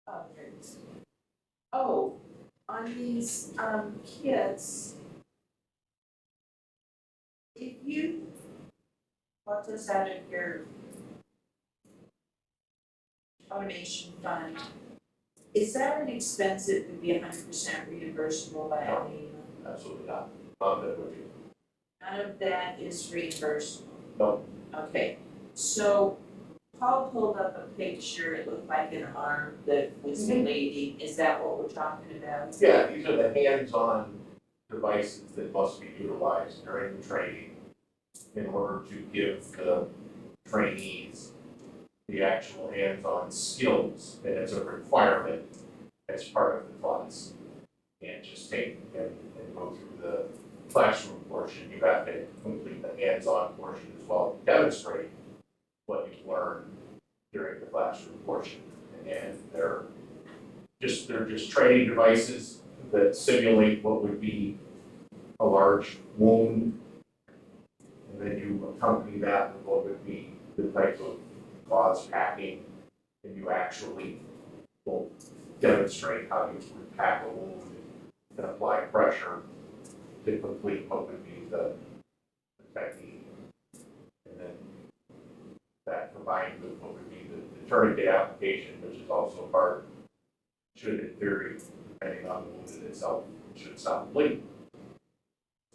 Okay. Oh, on these, kits, if you, what does that in your donation fund? Is that an expense that would be 100% reimbursable by any? Absolutely not. That would be. None of that is reimbursable? No. Okay, so Paul pulled up a picture, it looked like an arm that was bleeding, is that what we're talking about? Yeah, these are the hands-on devices that must be utilized during the training in order to give the trainees the actual hands-on skills, and it's a requirement as part of the class. You can't just take and go through the classroom portion, you have to complete the hands-on portion as well, demonstrate what you've learned during the classroom portion. And they're just training devices that simulate what would be a large wound. And then you accompany that with what would be the type of gauze packing, and you actually will demonstrate how you would pack a wound and apply pressure to complete what would be the technique. And then that combined with what would be the tourniquet application, which is also part, should in theory, depending on the wound itself, should stop bleeding.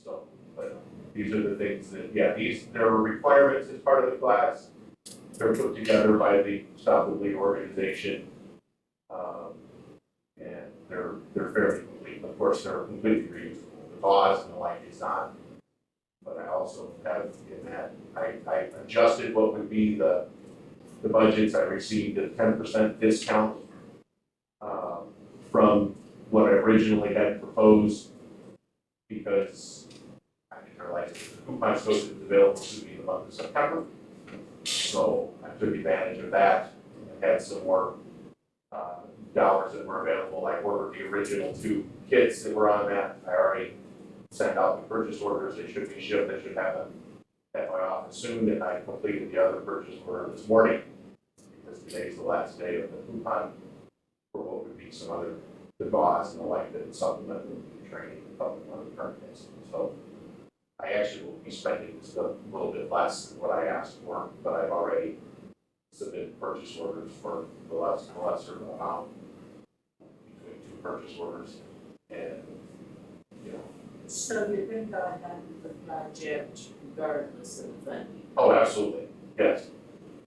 So, but these are the things that, yeah, there are requirements as part of the class. They're put together by the Stop the Bleed organization. And they're fairly complete. Of course, they're completely reusable. The gauze and the like is not. But I also have in that, I adjusted what would be the budgets. I received a 10% discount from what I originally had proposed, because I didn't realize the coupon code was available to me in the month of September. So I took advantage of that and had some more dollars that were available. I ordered the original 2 kits that were on that. I already sent out the purchase orders. They should be shipped. I should have them at my office soon. And I completed the other purchase order this morning, because today's the last day of the coupon for what would be some other, the gauze and the like that supplement the training and other tourniquets. So I actually will be spending just a little bit less than what I asked for, but I've already submitted purchase orders for the lesser amount between 2 purchase orders, and So you're gonna go ahead with the project regardless of the funding? Oh, absolutely, yes.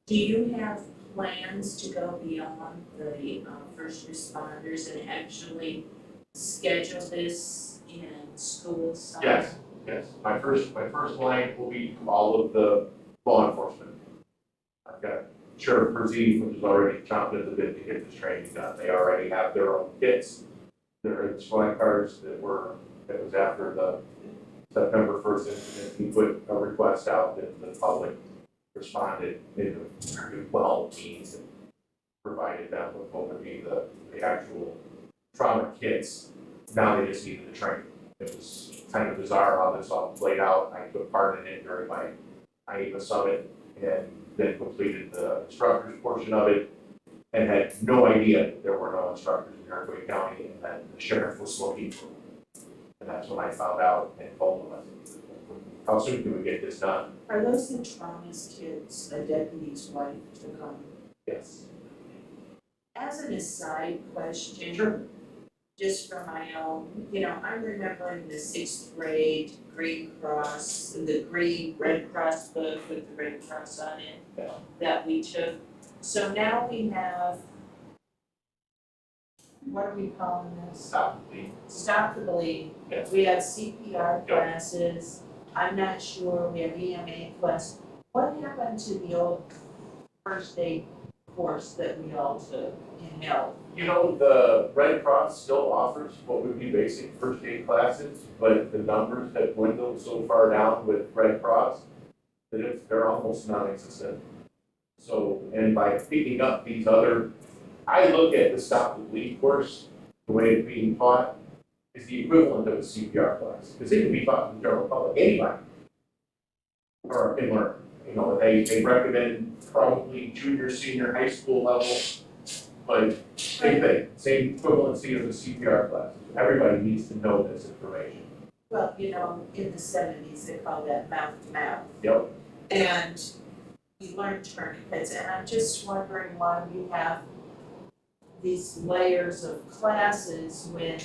Do you have plans to go beyond the first responders and actually schedule this in school summer? Yes. My first line will be to all of the law enforcement. I've got Sheriff Perzee, which is already chomping at the bit to get this training done. They already have their own kits. There are squad cars that was after the September 1st incident. He put a request out that the public responded in a very well means and provided them with what would be the actual trauma kits. Now they just needed the training. It was kind of bizarre how this all played out. I took part in it during my IEPA summit and then completed the instructors portion of it and had no idea that there were no instructors in Iroquois County and that the sheriff was looking for them. And that's when I found out and told them, I said, how soon can we get this done? Are those the trauma's kids, a deputy's wife took on? Yes. As an aside question. Sure. Just for my own, I'm remembering the 6th grade Green Cross, the green Red Cross book with the Red Cross on it that we took. So now we have, what are we calling this? Stop the bleed. Stop the Bleed. Yes. We have CPR classes. I'm not sure, we have EMA class. What happened to the old first aid course that we all took in health? The Red Cross still offers what would be basic first aid classes, but the numbers have dwindled so far down with Red Cross that they're almost non-existent. So, and by picking up these I look at the Stop the Bleed course, the way it's being taught, is the equivalent of a CPR class, because it can be taught in the general public, anybody, or can learn. They recommend probably junior, senior, high school level, but same thing, same equivalency of the CPR class. Everybody needs to know this information. Well, in the 70s, they called that mouth to mouth. Yep. And we learned tourniquets, and I'm just wondering why we have these layers of classes when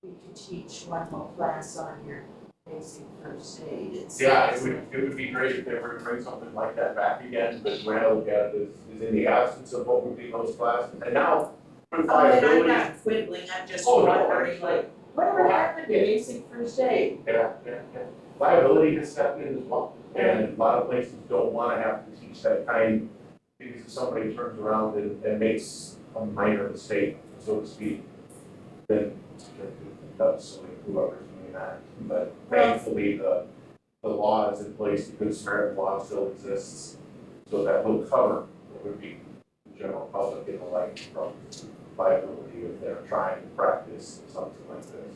we could teach one whole class on your basic first aid. It's- Yeah, it would be great if they were to bring something like that back again, but the way I look at it is in the absence of what would be those classes, and now with Oh, and I'm liability. not quibbling, I'm just Oh, no, wondering, like, whatever happened to basic first aid? Yeah. Liability has stepped in as well, and a lot of places don't wanna have to teach that kind, because if somebody turns around and makes a minor mistake, so to speak, then it's that's silly, whoever's doing that. But thankfully, the law is in place, the Good Samaritan law still exists, so that will cover what would be the general public in the like from liability if they're trying to practice something like this.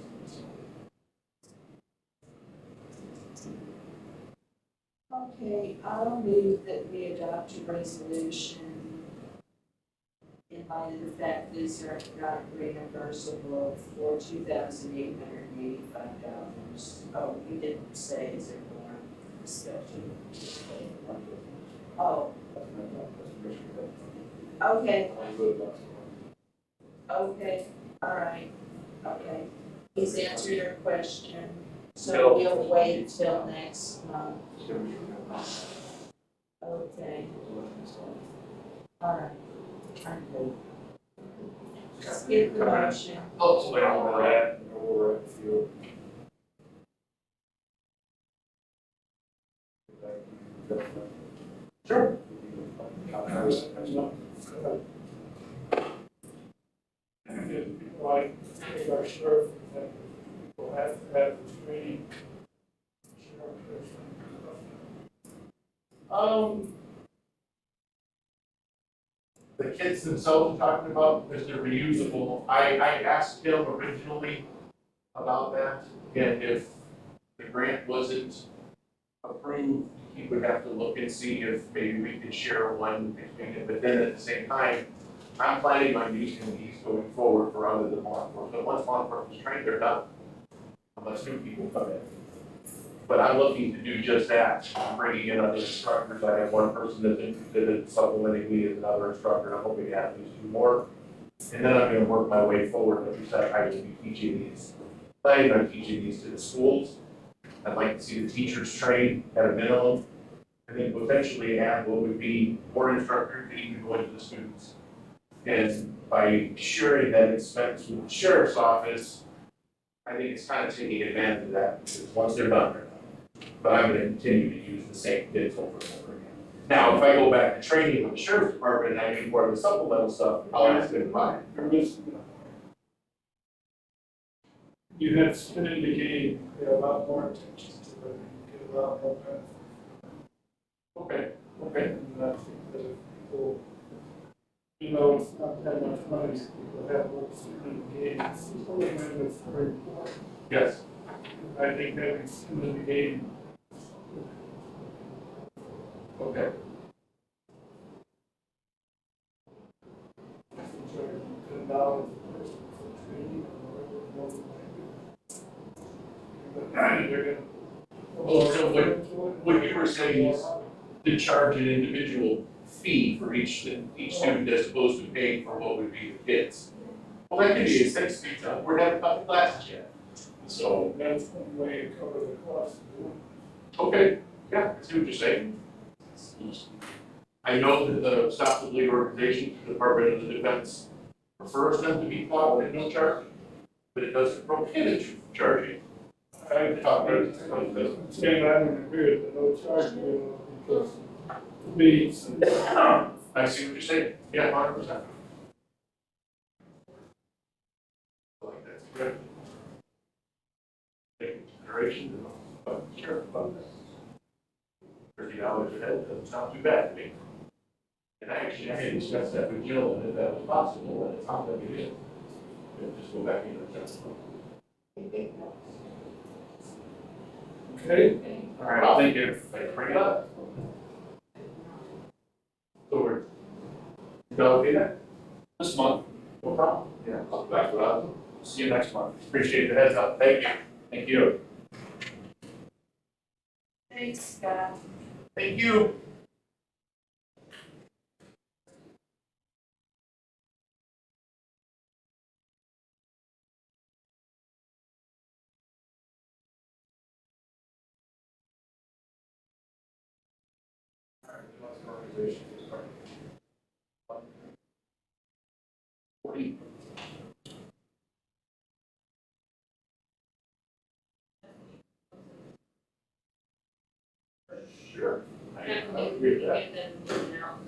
Okay, I'll move that we adopt a resolution in light of the fact these are not reimbursable for $2,885. Oh, you didn't say, is there more discussion? Oh, okay, okay, all right, okay. He's answered your question, so we'll wait till next month. Okay, all right, I'm good. Skip the motion. Oh, so over that, over at the field. Sure. People like, our sheriff, that people have to have this training. Sheriff, there's some- The kits themselves are talking about, because they're reusable, I asked him originally about that, and if the grant wasn't approved, he would have to look and see if maybe we could share one between it, but then at the same time, I'm planning on using these going forward for other than law enforcement, once law enforcement's trained, they're done. Unless new people come in. But I'm looking to do just that, I'm bringing in other instructors, I have one person that's interested in supplementing me as another instructor, and I'm hoping to have at least two more. And then I'm gonna work my way forward, like you said, I will be teaching these, planning on teaching these to the schools. I'd like to see the teachers trained at a minimum, and then potentially add what would be more instructors that even go into the students. And by sharing that expense with the sheriff's office, I think it's kind of taking advantage of that, because once they're done, they're done. But I'm gonna continue to use the same kids over and over again. Now, if I go back to training with the sheriff's department and I need more of the supplemental stuff, I'll ask them to buy it. You're missing. You have skin in the game, pay a lot more attention to it, get a lot more benefit. Okay. And I think that if people, it's not that much money, people have more skin in the game, it's very important. Yes. I think having skin in the game. Okay. $10 a person for training or whatever, they're gonna. Oh, so what you were saying is to charge an individual fee for each student as opposed to paying for what would be the kids. Well, that could be a 6 feet, we're not a couple classes yet. So, That's one way to cover the cost. okay, yeah, I see what you're saying. I know that the Stop the Bleed organization, the Department of the Defense, prefers them to be taught at no charge, but it doesn't prohibit you from charging. I'm saying I don't agree with the no charge, because to me, it's. I see what you're saying, yeah, 100%. I think that's good. Take into consideration, sure, about that. $30 a head doesn't sound too bad to me. And actually, I had discussed that with Jill, and if that was possible, and it sounds like it is. Just go back into the system. Okay. All right, I'll think if I bring it up. So we're, you know, okay, This month, no problem. yeah, I'll be back with that. see you next month. Appreciate the heads up, thank you. Thank you. Thanks, Scott. Thank you. position is right. 40. Sure. I Definitely, agree we with can that. get them written out.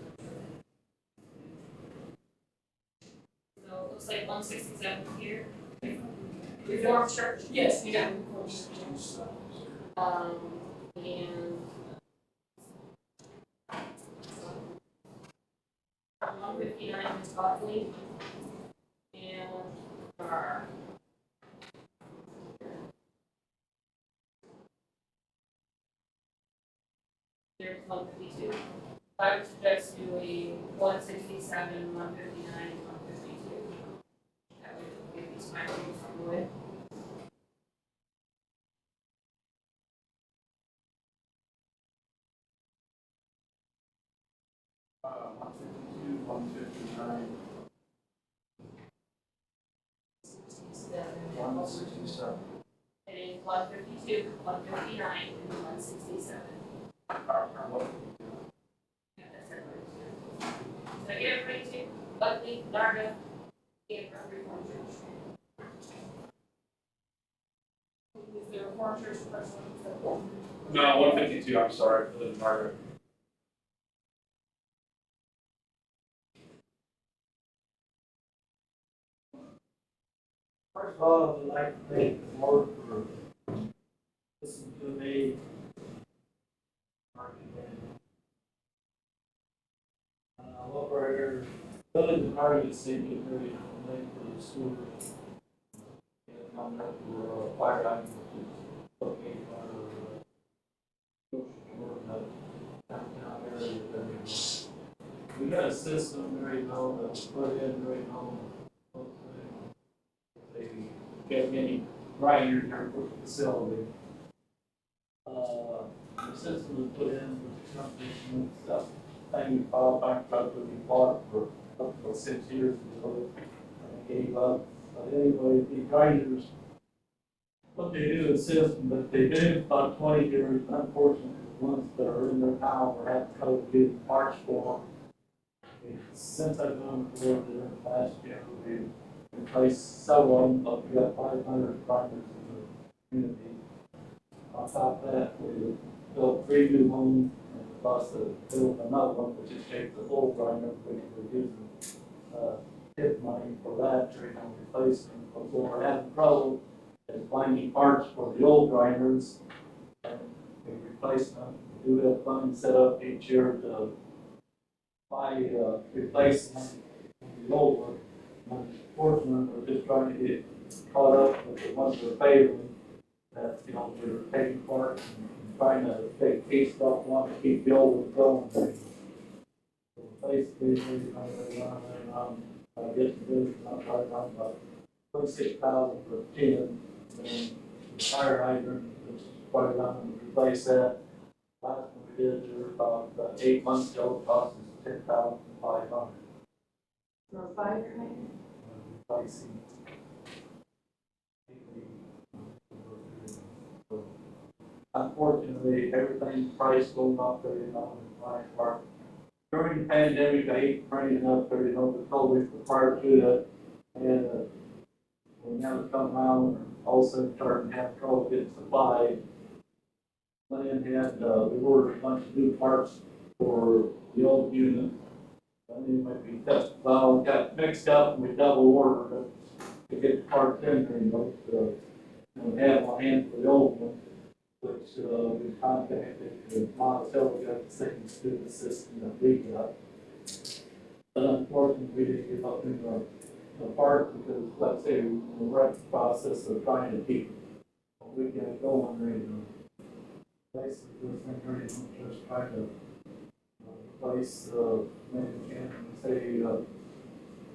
So it looks like 167 here. Reformed Church? Yes, we got Reformed Church. And 159 is Buckley. And our there's 152. I would suggest doing 167, 159, and 152. That way we'll get these five things from the way. One fifty-two, 159, 167. It is 152, 159, and 167. Yeah, that's everybody. So I get everybody to Buckley, Darga, and Reformed Church. Is the Reformed Church the first one? No, 152, I'm sorry, for the Margaret. First of all, I'd like to thank the board for listening to me. What we're here, building the target seemed to be very late for the school. And I'm not for fire hydrant, which is located on downtown area. We got a system very low that was put in very low. They get many grinders here for the facility. The system was put in with the company and stuff. I think we filed bankrupt when we bought it for up to 6 years ago. I gave up. But anyway, the grinders, what they do is system, but they do about 20 years. Unfortunately, the ones that are in their town were having trouble getting parts for them. Since I've known the board there last year, we replaced several of them, but we got 500 grinders in the community. On top of that, we built 3 new homes and plus built another one, which is shaped the old grinder, which we're using, tip money for that, to replace them. But we're having trouble is finding parts for the old grinders and we replace them. We do have funds set up each year to buy, replace them, the old one. Unfortunately, we're just trying to get caught up with the ones that are failing, that, we're taking part and trying to take piece off one to keep the old one going. So basically, we're trying to get the business, not try to run about 26,000 for 10, and the fire hydrant, which is quite a lot, to replace that. Last one we did, there were about 8 months ago, it cost us 10,500. For fire hydrant? Replacing. Unfortunately, everything's price going up there, during the pandemic, I hate bringing it up there, but totally prior to that, and we now come around and also starting to have trouble getting supply. Went in and we ordered a bunch of new parts for the old unit. I mean, it might be test valve got mixed up and we double ordered it to get the parts in there, we have on hand for the old one, which we contacted the Monticello, got the same student system that we got. But unfortunately, we didn't give up in the part because, let's say, we're in the process of trying to keep what we get going right now. Basically, this thing right now, just trying to replace, maybe can say,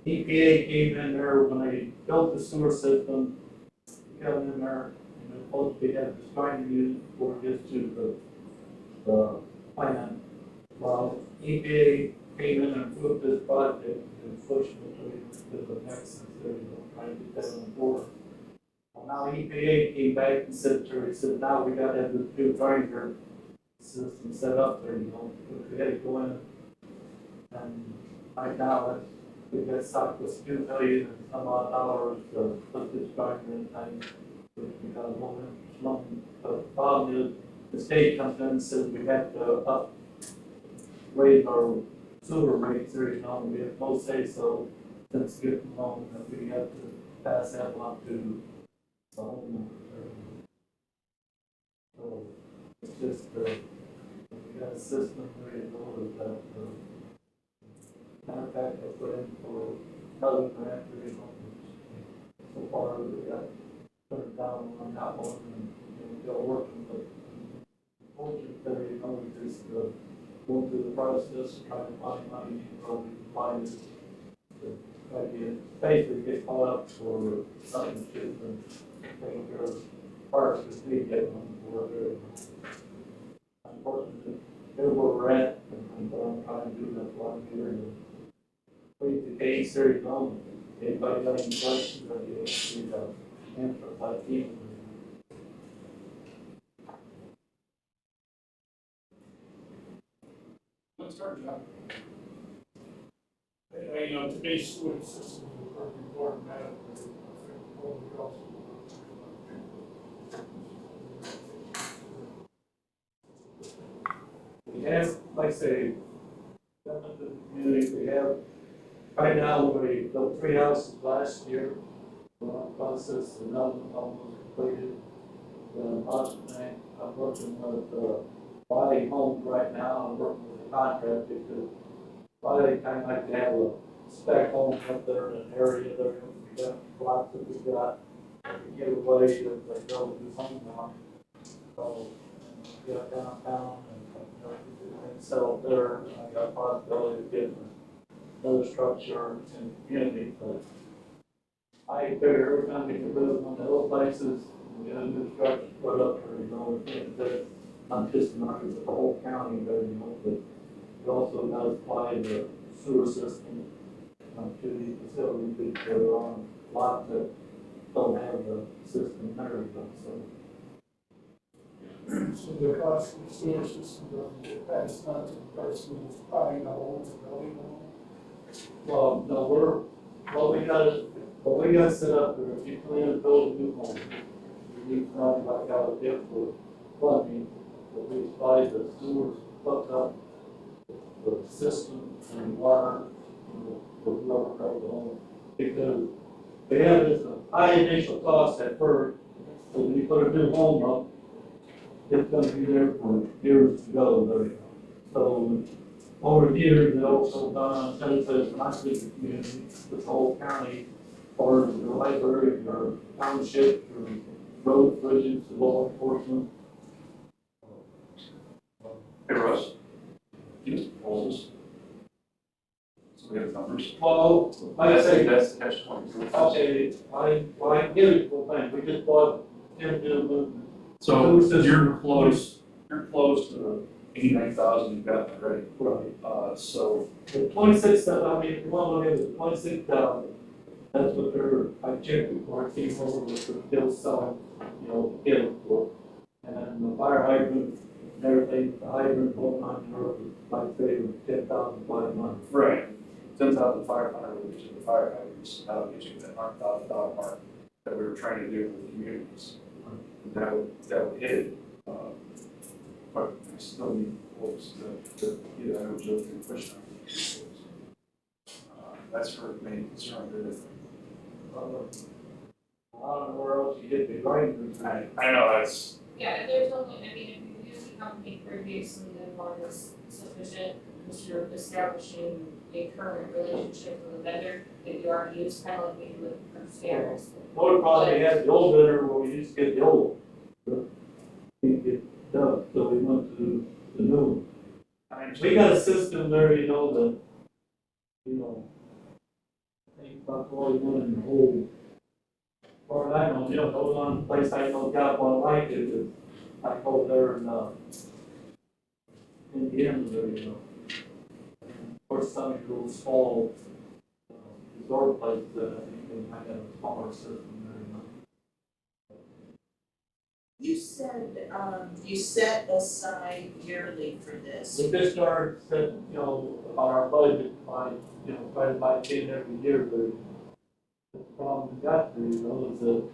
EPA came in there when they built the sewer system, come in there, and they're supposed to have this grinding unit before it gets to the plant. Well, EPA came in and approved this project and pushed it to the next, trying to get that on board. Well, now EPA came back and said to her, he said, now we gotta have this new grinder system set up there, we had to go in And right now, we got stuck with $2 million and some odd dollars to put this grinder in thing, which we got a little interest loan. But the problem is, the state comes in and says we have to raise our sewer rates, there is no, we have no say so, since getting loan, that we have to pass that on to the homeowner. So, it's just, we got a system where you know that, matter of fact, I put in for another grant, you know, so far, we got turned down on that one, and, we're still working, but fortunately, we just, going through the process, trying to find money, we find it, try to get, basically get caught up for something that should have been taken care of, part of the state getting on board there. Unfortunately, they're where we're at, and what I'm trying to do, that's why I'm here, and please, the case there, you know, anybody got any questions, or you need answer by people. Let's start, John. You know, today's school system is a very important matter. We have, like I say, government to the community, we have, right now, we built 3 houses last year. We're on process, another one almost completed. I'm working with, buying homes right now, I'm working with a contractor because they kind of like to have a spec home up there in an area there, we got lots that we got, we give away that they go to home now. So, we got downtown and sell there, I got a possibility of getting another structure in the community, but I figure every time we can live on the old places, we got a new structure put up there, you know, that not just Marcus, but the whole county, but, you know, but it also does apply the sewer system to these facilities, because there are lots that don't have the system there, so. So the cost of the sewer system doesn't pass on to the person who's buying the home, the building the home. Well, no, what we got set up there, if you plan to build a new home, you need something like out there for plumbing, that we supply the sewers hooked up, the system and water, for whoever built the home. Because they have this high initial cost at first, so when you put a new home up, it's gonna be there for years to go, there. So over the years, they also done census, not just the community, but the whole county, or the library, or township, or road bridges, law enforcement. Hey, Russ. You just polls. So we have numbers. Well, like I say, That's the catch 22. okay, I get it, full thing, we just bought 10 new movement. So you're close to 89,000 you've got already. Right. So The 26,000, I mean, one of them is 26,000, that's what I checked before I came over with the bill selling, you know, the bill for. And then the fire hydrant and everything, the hydrant, whole 9 euros, like I say, was 10,500. right, 10,000 firefighter, which is the fire hydrants, that'll get you that $100,000 mark that we were trying to do with the communities. And that would hit it. But we still need folks to get out of the joke and push on. That's her main concern there. I don't know where else you get the grinders. I know, that's, Yeah, if there's only, I mean, if you use the company previously, then one is sufficient, because you're establishing a current relationship with a vendor that you already use, kind of like we do with standards. One problem we had, the old vendor, where we used to get the old, didn't get done, so we went to the new one. We got a system there, you know, that, you know, I think about 41 in the whole, or I know, you know, the one place I know got one like it is, I go there in the end there, you know. Of course, some of those small, resort places that I think they might have a smaller system there, you know. You said, you set aside yearly for this. We just started setting, on our budget by, try to buy ten every year, but the problem we got there, is that,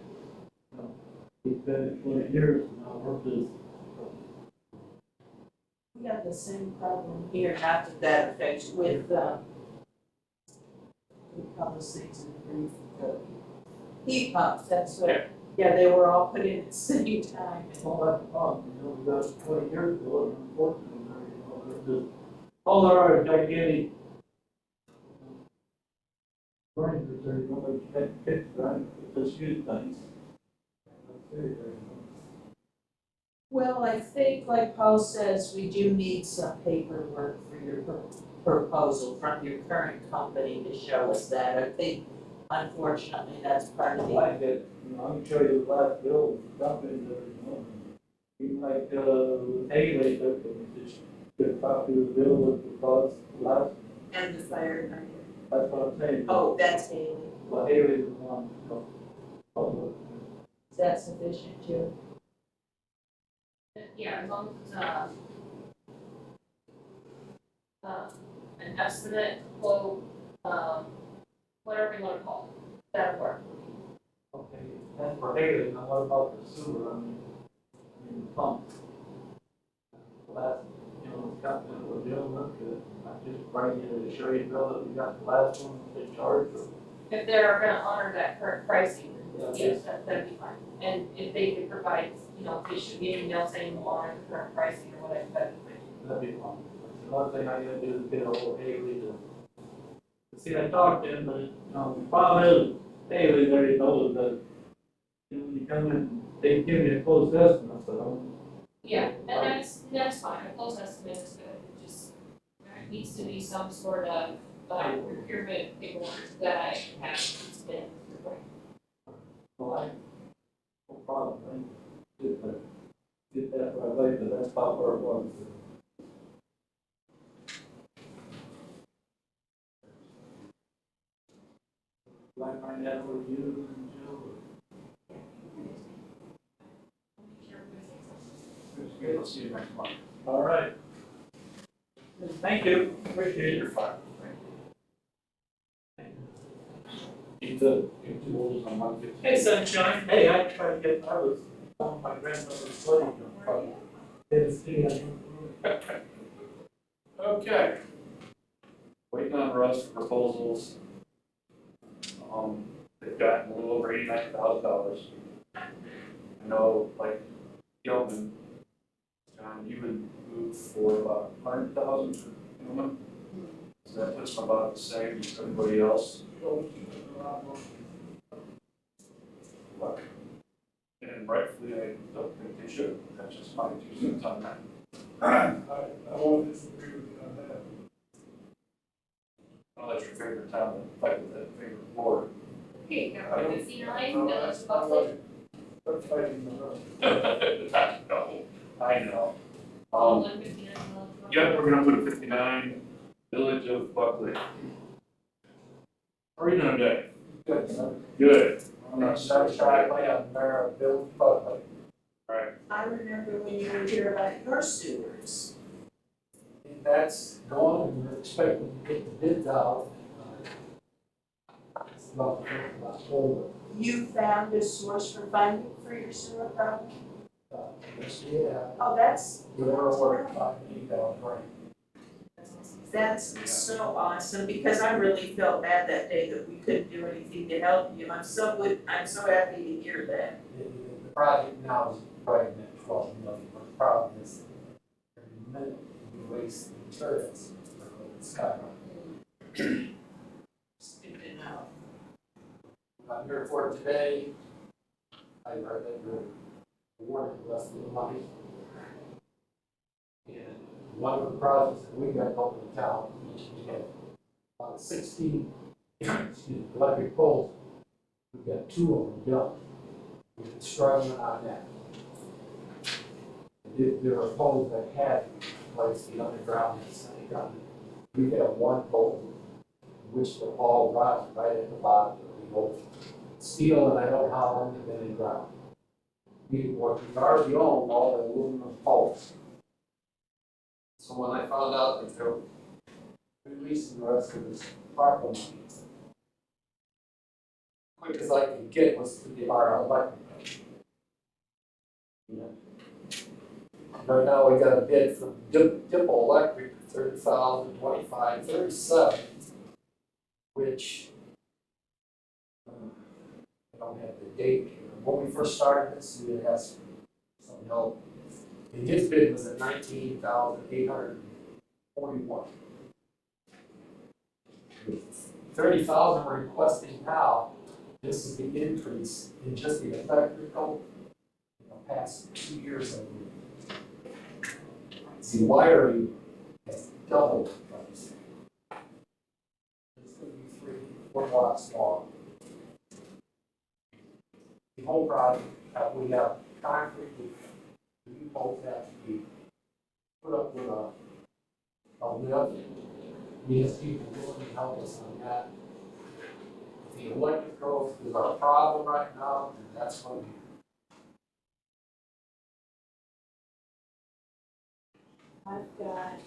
we've been it 20 years now, we're just, We have the same problem here, not that that affects with those things in the roof, the heat pumps, that's what, yeah, they were all put in at the same time. it's all that problem, we got 20 years ago, and unfortunately, they're just, all our gigantic grinders, they're going to get grind, just huge things. That's very, very Well, I think, like Paul says, we do need some paperwork for your proposal from your current company to show us that. I think unfortunately, that's part of I the, like it, I can show you the last bill, companies that are, even like, Haley, they just get a copy of the bill with the cost last, and the fire department. that's what I'm saying. Oh, that's Haley. Well, Haley's the one, public. Is that sufficient, Jill? Yeah, as long as it's, an estimate, quote, whatever you wanna call it, that'll work. Okay, that's for Haley, now what about the sewer, the pump? Last, the company that we're dealing with, I just bring you to show you, Bill, that we got the last one, they charged for. If they're gonna honor that current pricing, Yeah. yes, that'd be fine. And if they could provide, they should be an email saying we'll honor the current pricing or whatever, that'd be fine. That'd be fun. Another thing I gotta do is get a hold of Haley to see, I talked to him, but, the problem is, Haley already knows that, when you come in, they give me a close estimate, so. Yeah, and that's fine, a close estimate is good, it just, there needs to be some sort of, procurement paperwork that I have submitted. Well, no problem, I get that right away, but that's about where it was. Like find out where you and Jill. Good, see you next month. All right. Thank you, appreciate your time. Keep the rules on 115. Hey, sunshine. Hey, I tried to get, I was on my grandmother's wedding. Didn't see it. Okay. Waiting on Russ for proposals. They've gotten a little over $89,000. I know, like, Gilman, John, you would move for about 100,000 for Gilman. So that puts them about the same as everybody else. And rightfully, I don't think they should. That's just my 2 cents on that. I won't disagree with you on that. I'll let your favorite town fight with that favorite board. Okay, number 59, Village of Buckley. They're fighting the road. No, I know. 159, Village of Buckley. Yep, we're gonna put a 59, Village of Buckley. How are you doing today? Good, son. Good. I'm I'm not satisfied, I am Mayor of Bill Buckley. Right. I remember when you were here about your sewers. And that's going, and we're expecting to get the bids out. It's about October. You found a source for funding for your sewer problem? Yes, yeah, Oh, that's, whatever works, I need that, right. that's so awesome, because I really felt bad that day that we couldn't do anything to help you. I'm so happy to hear that. The project now is right at 12 million, but the problem is every minute we waste materials for skyrocketing. It's good to know. I'm here for it today. I heard that you're awarded less than the money. And one of the projects that we got going in town, we had about 16, electric poles. We've got 2 of them done. We've been struggling on that. There are poles that had placed the underground and the underground. We got 1 pole, which the all rotten right at the bottom of the old steel, and I don't know how long they've been in ground. we already owned all the aluminum poles. So when I found out that they were releasing the rest of this ARPA money, quick as I could get was to the our electric. Right now, we got a bid from Dipple Electric, 30,000, 25, 37, which, I don't have the date here. When we first started this, we had some help. And his bid was at 19,841. 30,000 we're requesting now, this is the increase in just the electrical in the past 2 years of the wiring has doubled in price. It's going to be 3-4 blocks long. The whole project, we have concrete, the new poles have to be put up with a lift. We have people willing to help us on that. The electrical is our problem right now, and that's what we. I've got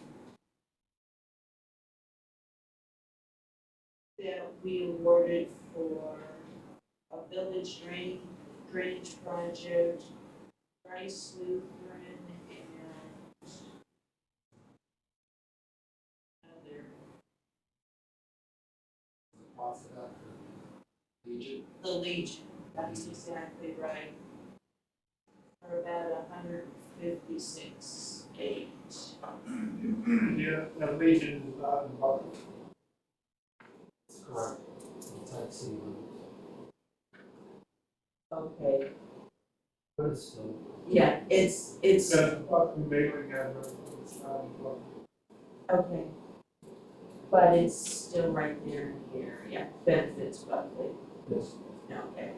that we awarded for a village drainage project, Rice Lutheran, and other, Legion. the Legion, that's exactly right. For about 156,800. Yeah, that Legion is not in Buffalo. That's correct. Type C limit. Okay, But it's still. yeah, it's, That's a Buffalo mailing address, it's not in Buffalo. okay. But it's still right there in the area, benefits Buckley, Yes. okay.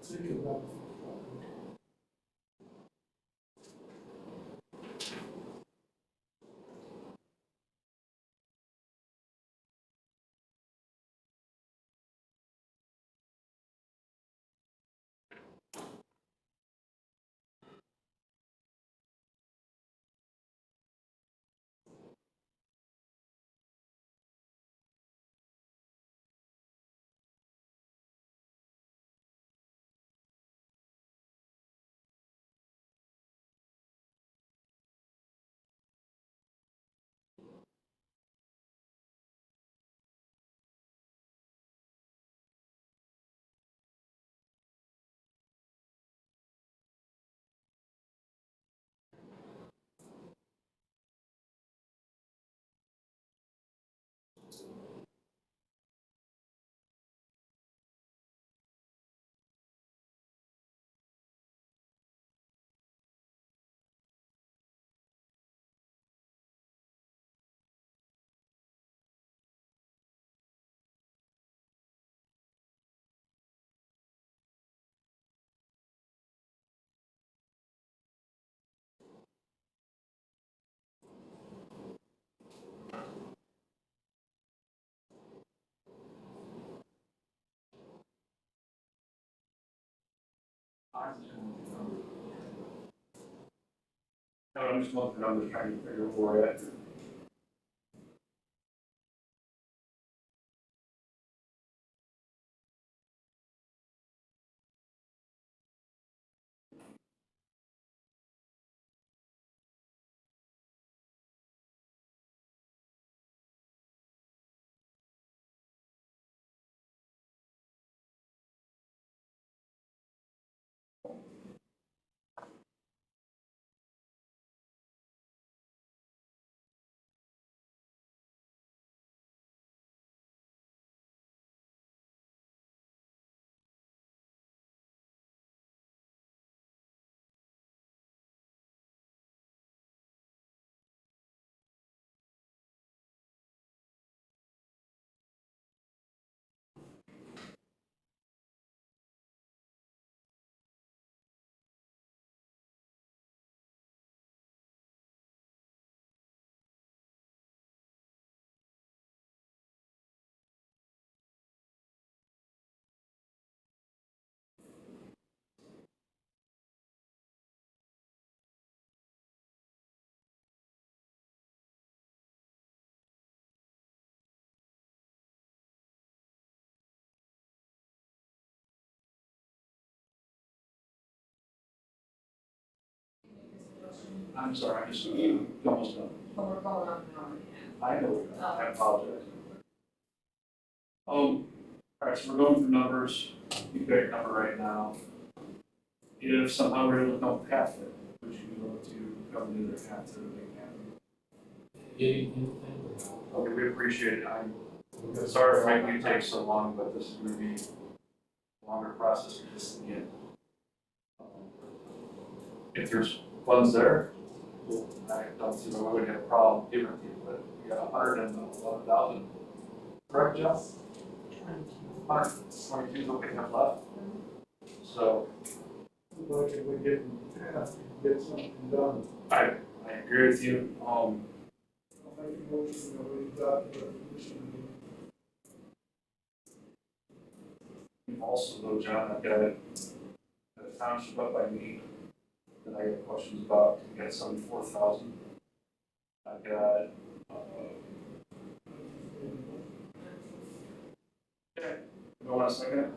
City of Buffalo. No, I'm just looking, I'm just trying to figure where we're at. I'm sorry, I'm just, almost done. But we're going on an hour and a half. I know, I apologize. All right, so we're going through numbers, you pick a number right now. If somehow we're able to come half it, would you be able to come to the half to make it happen? Anything? Okay, we appreciate it, I'm sorry for making you take so long, but this is gonna be a longer process for this in the end. If there's funds there, I don't see why we wouldn't have a problem giving it to you, but we got 111,000. Correct, Jeff? 122 is what we have left. So But if we get something done, I agree with you. I'll make a motion that we adopt the resolution. Also though, John, I've got a township up by me that I have questions about. We got 74,000. I've got, okay, you want a second?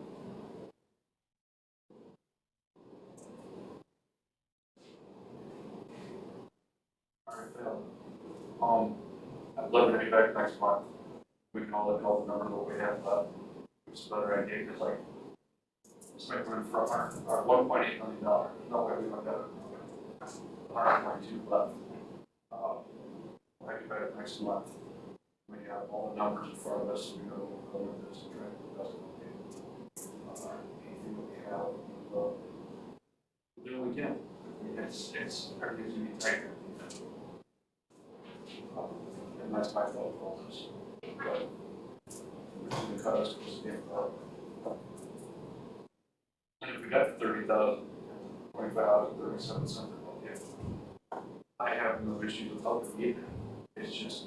All right, Phil. I'd love to have you back next month. We can all look at all the numbers what we have left. It's a better idea, because like, let's make room for our $1.8 million. There's no way we went that. 122 left. We'll have you back next month. We have all the numbers in front of us, so we know what we're going to this and try to do the best we can. Anything that we have, we'll do what we can. I mean, it's everything's gonna be tight. And that's my fault for all this. But we're gonna cut us close to the end. And if we got 30,000, 25,000, 37 something, okay. I have no issues with helping either. It's just,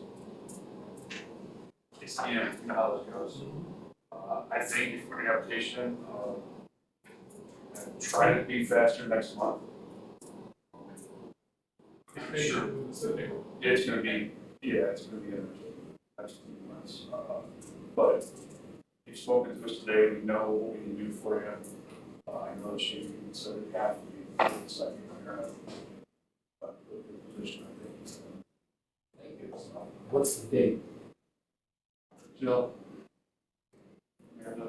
it's the end, you know how this goes. I think if we're gonna have patient, and try to be faster next month. I'm sure it's gonna be, yeah, it's gonna be in the next few months. But you've spoken to us today, we know what we can do for you. I know that you said it have to be exciting on your own. But the position, I think, is, Thank you. What's the date? Jill. We have to.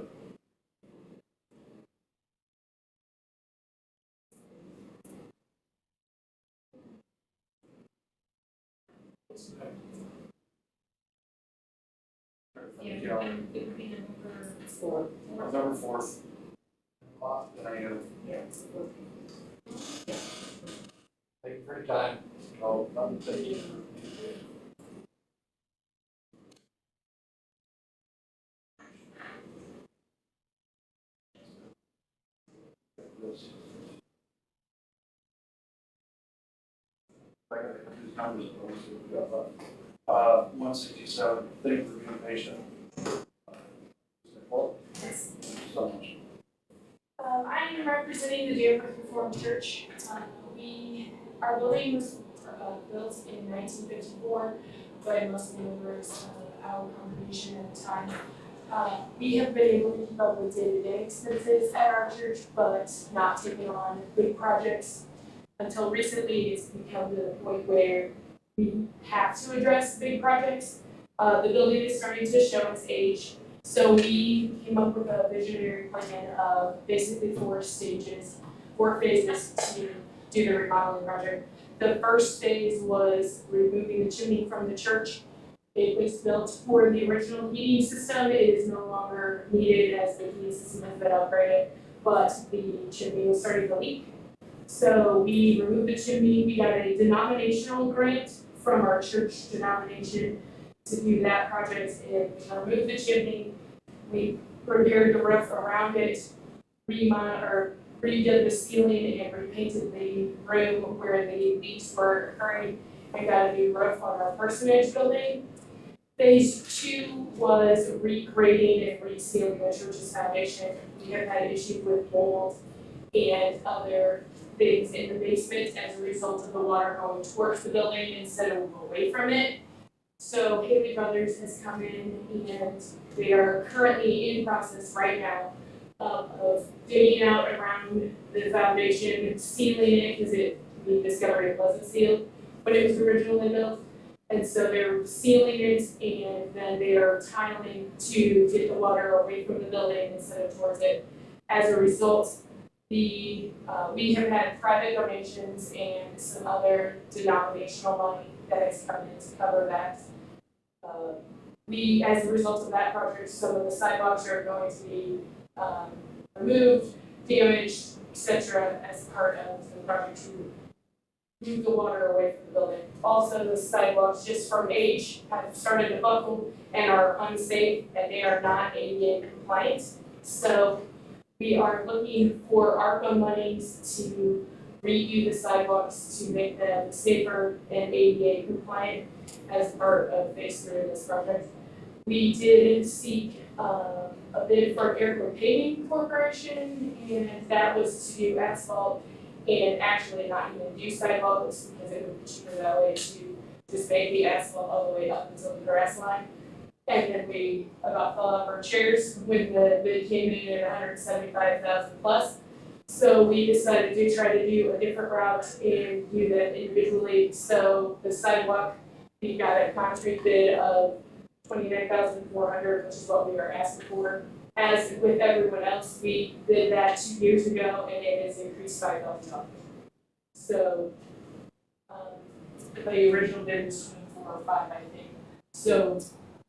What's the next? Yeah, Yeah. it would be November For, November 4th. Then I have, yes, Thank you for your time. thank you. I gotta have these numbers, obviously, we got left. 167, thank you for being patient. Well, Yes. thank you so much. I am representing the Deerfield Reformed Church. Our building was built in 1954 by Muslim members of our congregation at the time. We have been able to keep up with day-to-day expenses at our church, but not taking on big projects. Until recently, it's become to the point where we have to address big projects. The building is starting to show its age. So we came up with a visionary plan of basically 4 phases to do the remodeling project. The first phase was removing the chimney from the church. It was built for the original heating system. It is no longer needed as the heating system has been upgraded, but the chimney was starting to leak. So we removed the chimney. We got a denominational grant from our church denomination to do that project, and we removed the chimney. We repaired the roof around it, redid the ceiling and repainted the room where the leaks were occurring, and got a new roof on our parsonage building. Phase 2 was regrading and resealing the church's foundation. We have had issues with mold and other things in the basement as a result of the water going towards the building instead of away from it. So Haley Brothers has come in and they are currently in process right now of digging out around the foundation, sealing it because it we discovered it wasn't sealed when it was originally built. And so they're sealing it and then they are tiling to get the water away from the building instead of towards it. As a result, we have had private donations and some other denominational money that has come in to cover that. As a result of that project, some of the sidewalks are going to be removed, damaged, etc. as part of the project to move the water away from the building. Also, the sidewalks, just from age, have started to buckle and are unsafe, and they are not ADA compliant. So we are looking for ARPA monies to redo the sidewalks to make them safer and ADA compliant as part of phase 3 of this project. We did seek a bid for ARPA Paving Corporation, and that was to do asphalt and actually not even do sidewalks because it would be cheaper that way to just make the asphalt all the way up until the grass line. And then we about fell off our chairs when the bid came in at 175,000 plus. So we decided to try to do a different route and do that individually. So the sidewalk, we got a concrete bid of 29,400, which is what we were asking for. As with everyone else, we did that 2 years ago and it has increased by $1,000. So the original bid was 24 or 5, I think. So,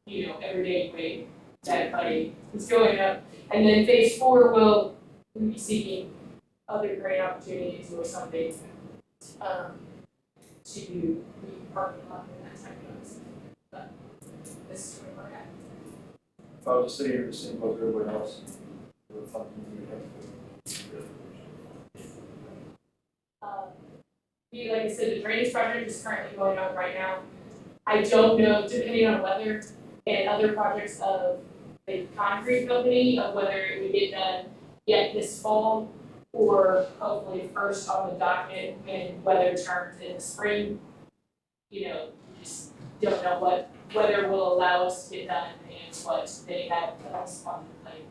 every day we that money is going up. And then phase 4 will be seeking other grant opportunities or something to do parking lot and that type of stuff. But this is where we're at. If I was a city or the same with everybody else, it would fucking be Like I said, the drainage project is currently going on right now. I don't know, depending on weather and other projects of the concrete company, of whether it would get done yet this fall or hopefully first on the docket when weather turns in the spring. Just don't know what weather will allow us to get done and what they have else on the plate.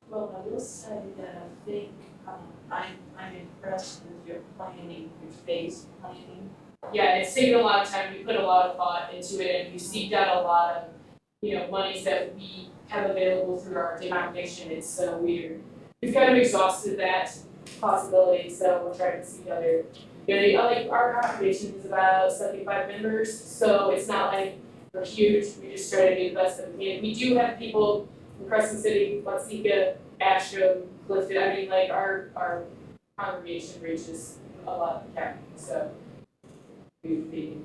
Well, I will say that I think, I'm impressed with your planning, your phase planning. Yeah, it's taken a lot of time, we put a lot of thought into it, and we seeked out a lot of, monies that we have available through our denomination, and so we've kind of exhausted that possibility, so we're trying to see other, like, our congregation is about 75 members, so it's not like we're huge, we just try to do the best that we can. We do have people from Crescent City, Watsika, Asheville, Clifton, our congregation reaches a lot of the county, so we'd be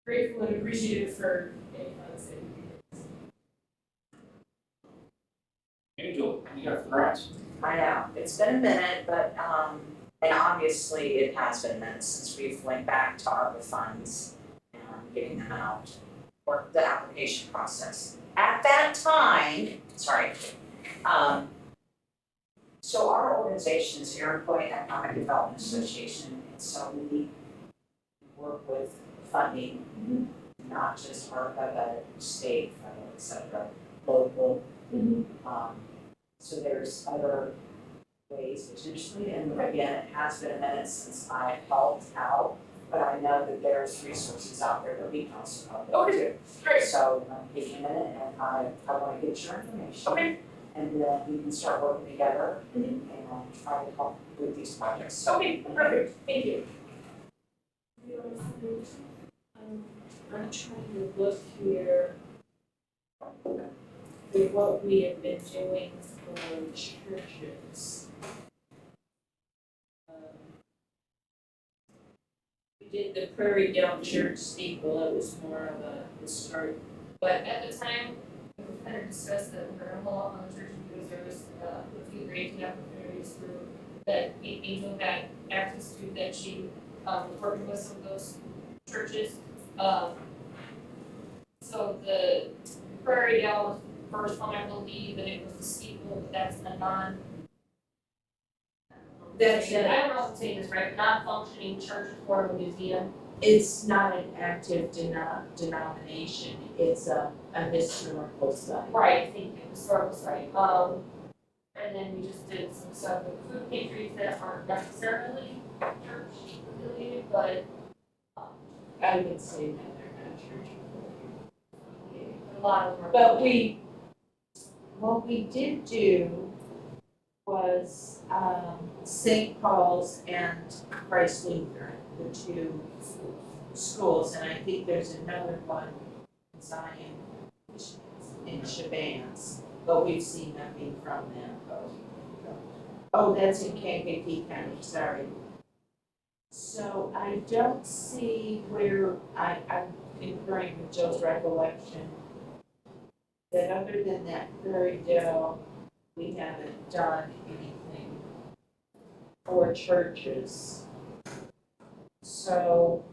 grateful and appreciative for any funds that we can. Angel, you got the grants. I know, it's been a minute, but, and obviously it has been a minute since we've went back to ARPA funds and getting them out, or the application process. At that time, so our organization is your Employee Economic Development Association, and so we work with funding, not just ARPA, but state, federal, et cetera, local. So there's other ways potentially, and again, it has been a minute since I helped out, but I know that there's resources out there that we can also help with too. Great. So give me a minute and I want to get your information. Okay. And then we can start working together and try to help with these projects. Okay, perfect, thank you. I'm trying to look here at what we have been doing for churches. We did the Prairie Dale Church steeple, it was more of a historic, But at the time, we kind of discussed that we're gonna hold off on the church because there was a few granting opportunities through that Angel had access to, that she was working with some of those churches. So the Prairie Dale was the first one, I believe, and it was the steeple, but that's the non. That's I don't know if I'm saying this right, non-functioning church or museum. it's not an active denomination, it's a historical site. Right, thank you, historical site. And then we just did some stuff with food pantries that aren't necessarily church but I would say no, they're not church. a lot of them are. But what we did do was, St. Paul's and Christ Lutheran, the two schools, and I think there's another one in Zion, in Shabazz, but we've seen nothing from them. Oh, that's in Kankakee County, sorry. So I don't see where, I'm concurring with Joe's recollection that other than that Prairie Dale, we haven't done anything for churches. So,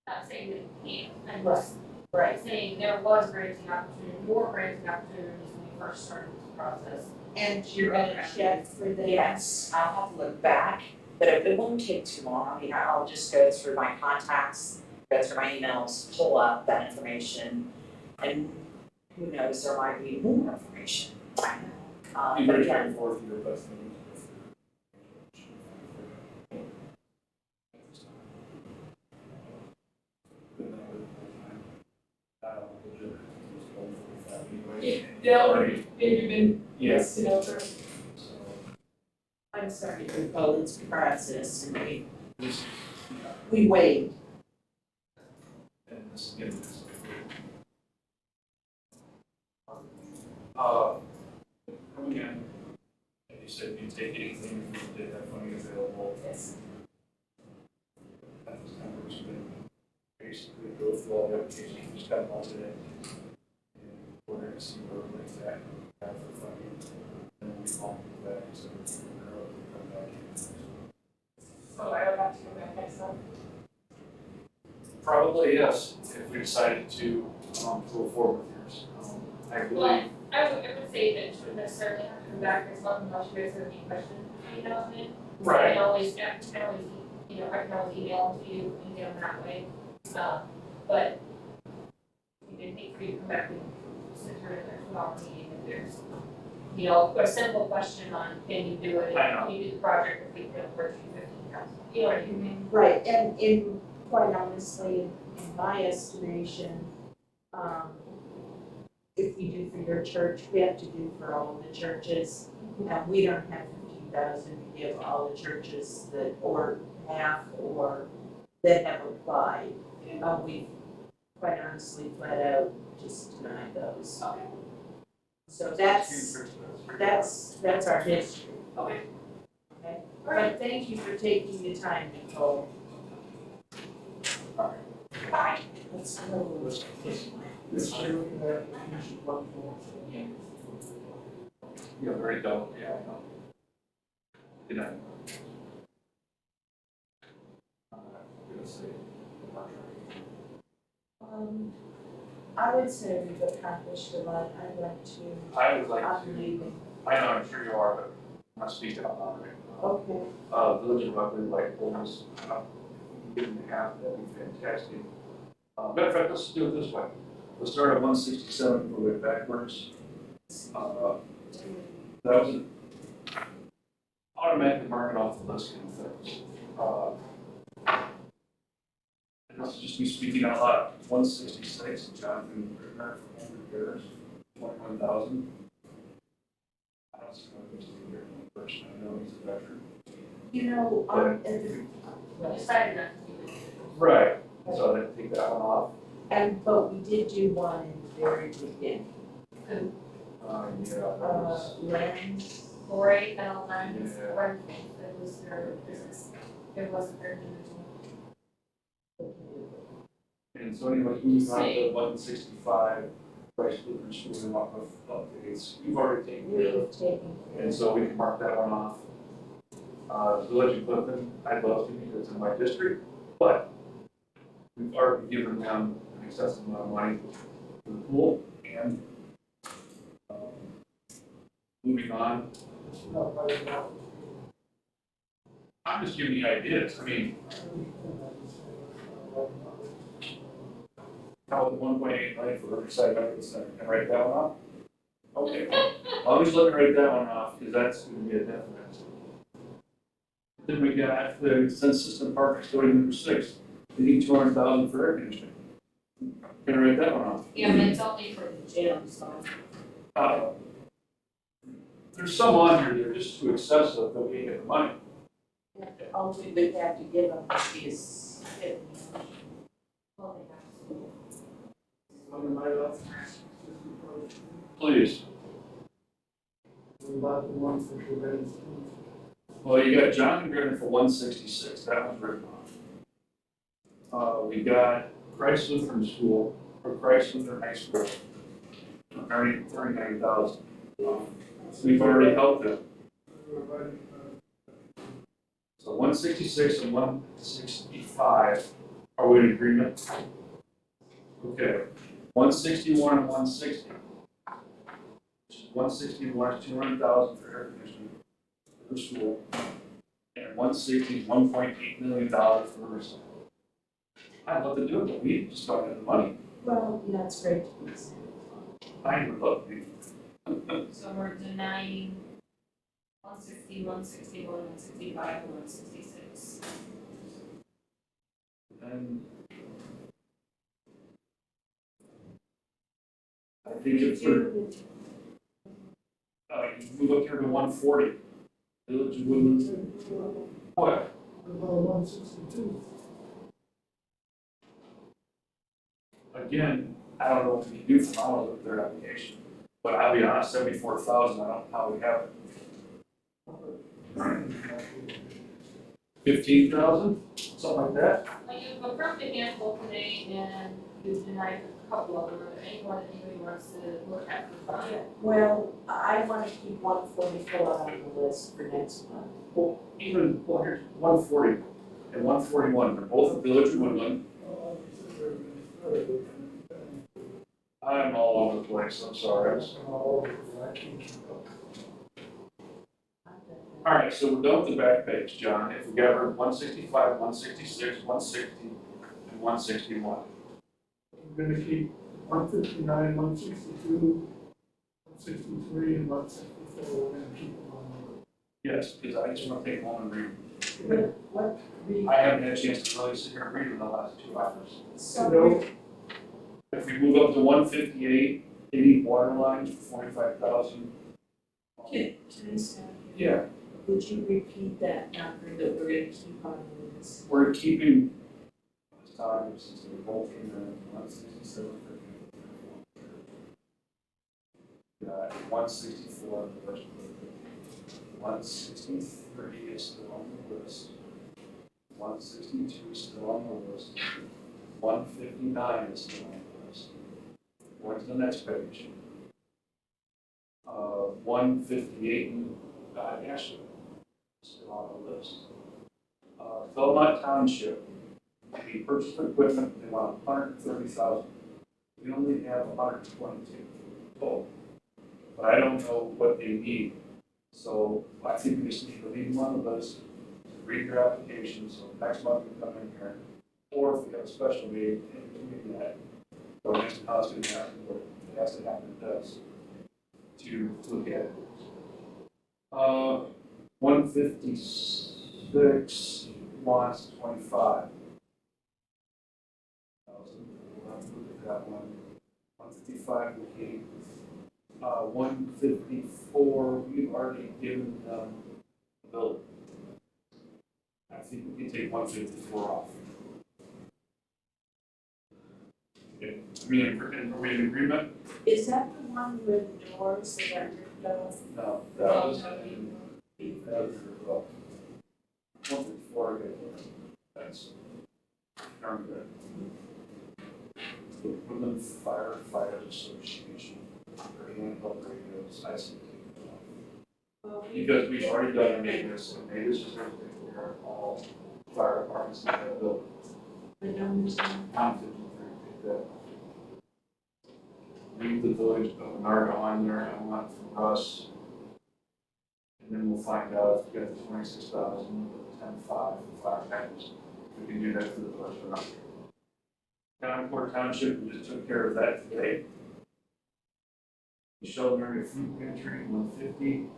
Not saying that you can't, I'm just right, saying there was granting opportunity, more granting opportunities when we first started this process. and you're gonna check for them? Yes, I'll have to look back, but it won't take too long. I mean, I'll just go through my contacts, go through my emails, pull up that information, and who knows, there might be more information. I don't know. Be But very again, straightforward for your best thing. They'll, maybe been, Yes. you know, for I'm sorry to recall this process, and we wait. And this, again, this. Coming in, and you said you take anything, you did have money available. yes. That was kind of what's been basically go through all the applications, just got them all today. And we're gonna see where we're exactly have for funding, and we all move back, so we're gonna come back in. So I would have to go back next time. Probably yes, if we decided to, go forward with yours. I believe, Well, I would say that it shouldn't necessarily have to come back as well unless you guys have any questions between now and then. I right, can always, I can always email them to you and get them that way. But you didn't think for you to come back and sit here in their 2-hour meeting if there's, a simple question on can you do it? I know. Can you do the project if we can afford $15,000? You know what I mean? Right, and quite honestly, in my estimation, if we do for your church, we have to do for all of the churches. And we don't have 15,000 to give all the churches that, or half, or that have applied. We quite honestly flat out just deny those. Okay. So that's our history. Okay. Okay, but thank you for taking the time, Nicole. bye. Let's go. yeah, very dull, yeah, I know. Good night. I'm gonna say, I would say we've accomplished a lot. I'd like to, I would like I'm to, leaving. I know, I'm sure you are, but I'm not speaking out loud right now. Okay. Village of Buckley, like almost, year and a half, that'd be fantastic. Matter of fact, let's do it this way. Let's start at 167, we'll go backwards. That was automatically mark it off the list kind of things. And this is just me speaking out loud. 166, Jonathan Britner for home repairs, 21,000. I don't see one of those here, one person I know he's a veteran. We decided not to do it. Right. So I take that one off. But we did do one in the very beginning. Yeah, that was, Lens. Lori fell on his Yeah. run, it was their business, it wasn't their individual. and so anyway, moving on to 165, Christ Lutheran School and off of updates. You've already taken care of. We've taken care And of. so we can mark that one off. Village of Clifton, I'd love to because it's in my district, but we've already given them an excessive amount of money for the pool and moving on. I'm just giving you ideas. I mean, how about 1.8 million for Riverside Medical Center? Can I write that one off? Okay. I'll just let me write that one off because that's going to be a definite. Then we got the census system park custodian number 6, they need 200,000 for air conditioning. Gonna write that one off. Yeah, but it's only for the gym, so. Uh, There's some on here that are just too excessive that we ain't get the money. All we would have to give them is Well, they have to. Under my left. Please. What about the ones that are ready to? Well, you got John Griffin for 166, that was written off. We got Christ Lutheran School, or Christ Lutheran High School, 39,000. We've already helped them. So 166 and 165, are we in agreement? Okay, 161 and 160. 161 is 200,000 for air conditioning for the school, and 160 is $1.8 million for Riverside. I'd love to do it, but we just don't have the money. well, yeah, it's great to be said. I would love to. So we're denying 160, 161, 165, and 166. And I think if we're, you move up here to 140. Village of Woodland. What? About 162. Again, I don't know what we can do for all of their application, but I'll be honest, 74,000, I don't know how we have it. 15,000, something like that? Like you've approved a handful today and you've denied a couple of them, are there any more that anybody wants to look at for fun? Well, I want to keep 144 on the list for next month. Well, here's 140 and 141, they're both in Village of Woodland. I'm all over the place, I'm sorry. All right, so we're done with the back page, John. If we got rid of 165, 166, 160, and 161. We're gonna keep 159, 162, 163, and 164, we're gonna keep them on. Yes, because I just want to take home and read. What, I haven't had a chance to really sit here and read in the last 2 hours. so, If we move up to 158, they need water lines for 45,000. can I stop you? Yeah, Would you repeat that number that we're gonna keep on the list? we're keeping, this time since we both came in, 167. Got 164 the first one. 163 is still on the list. 162 is still on the list. 159 is still on the list. Going to the next page. 158 Ashland still on the list. Belmont Township, we purchased equipment, they want 130,000. We only have 122 total. But I don't know what they need. So I think we just need to leave them on the list, read their application, so next month we come in here. Or if we have a special meeting, and we do that, or next how it's gonna happen, or it has to happen, it does, to look at it. 156 wants 25. We'll have to look at that one. 155 will be 154, we've already given them the building. I think we can take 154 off. Okay, are we in agreement? Is that the one where the doors that are ripped off? No, that was, that was, 154, okay, that's darn good. The Woodland Firefighters Association, their handheld radios, I see. Well, Because we've already done maintenance, and maintenance is going to take care of all fire departments in that building. the numbers on. Tom 53, take that. Leave the village of Narga on there, I want from Russ. And then we'll find out if we got the 26,000, 10.5 for fire package. We can do that for the village or not. Concord Township, we just took care of that today. Sheldon Area Food Pantry, 150.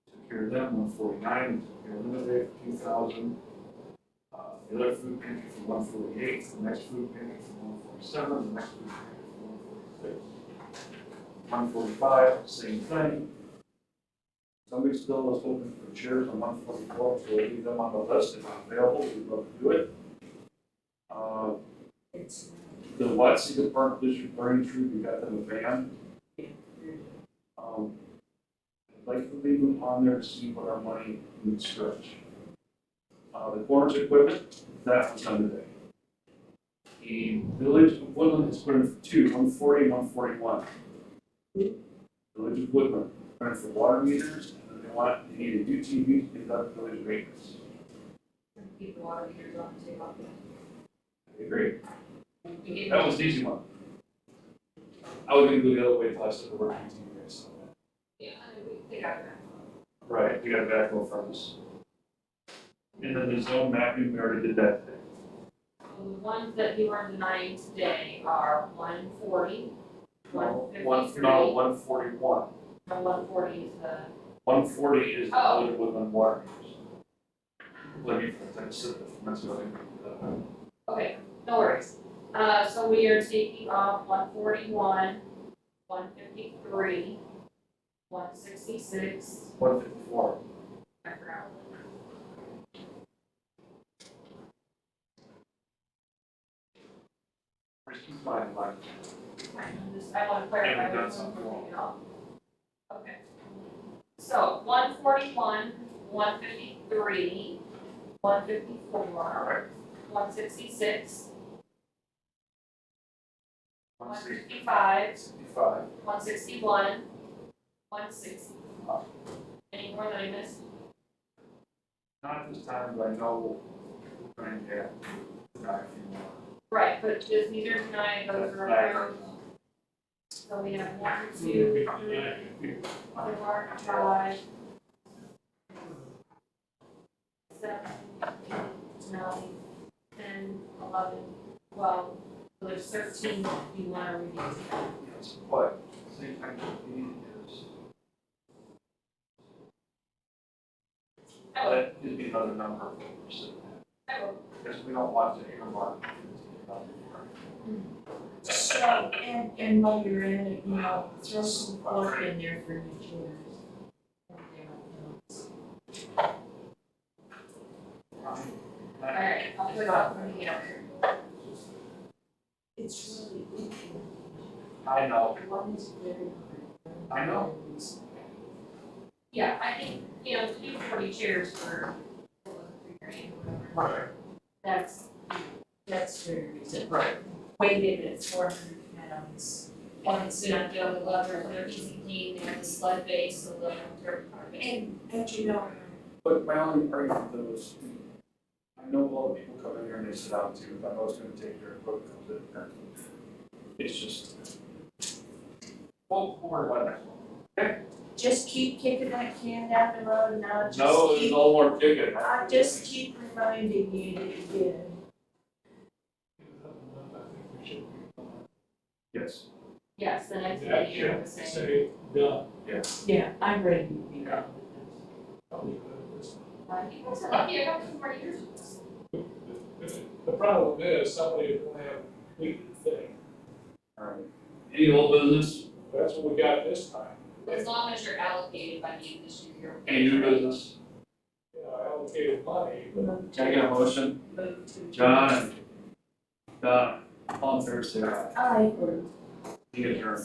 Took Here then, 149, you know, eliminate 2,000. The other food pantry for 148, the next food pantry for 147, the next food pantry for 146. 145, same thing. Somebody still was looking for chairs on 144, so we'll leave them on the list if available, we'd love to do it. It's, The Watsika Park District Burning Tree, we got them a van. I'd like to leave them on there to see what our money would stretch. The corners equipment, that was done today. The Village of Woodland is put in for two, 140 and 141. Village of Woodland, put in for water meters, and then they need a UTV to conduct village maintenance. Keep the water meters on the table. I agree. We gave That was an easy one. I was gonna go the other way until I said the word UTV, so. Yeah, they got that. Right, we got a backhoe from us. And then the zone mapping, we already did that today. So the ones that you are denying today are 140, 153. No, 141. No, 140 is the, 140 is the Oh. Village of Woodland water meters. Let me, that's what I think. okay, no worries. So we are taking off 141, 153, 166, 154. I forgot. Just keep mine in mind. I want to clarify Yeah, we've done which some ones we're more. taking off. Okay. So 141, 153, 154, Alright. 166, 165. 155, 161, 160. Any more that I missed? Not this time, but I know we're going to get a few more. Right, but just these are denied, those are approved. So we have 1, 2, 3, 4, 5, 7, 8, 9, 10, 11, 12. So there's 13 that you want to review. Yes, but same time we need is. That could be another number of what we're sitting at. I will. Because we don't want to earmark. so, and while you're at it, you know, throw some fork in there for new chairs. Alright, I'll put it up for you. It's really, I know, one is very hard. I know. Yeah, I think, you know, to do 40 chairs for $3 grand or whatever. That's very reasonable. Right. Weighted at 400 pounds. One's not the leather, they're easy clean, they're the sled base, so they'll dirt carbon. And you know, But my only argument though is, I know a lot of people come in here and they sit down too, if I know it's gonna take their equipment, comes in here. It's just. Well, we're one next one. just keep kicking that can down the road now, just No, there's keep, no more ticket. I just keep reminding you that you did. Yes. Yes, the next That meeting, you're should the same. say done. Yeah, I'm ready to be done Probably good. You guys are lucky, I got 2 more years with this. The problem is, somebody will have completed the thing. Alright. Any old business, That's what we got this time. As long as you're allocated by the end of this year, you're. any new business? You know, allocated money, but Can I get a motion? Move to. John, Don, all in favor, say aye. Aye. You adjourn.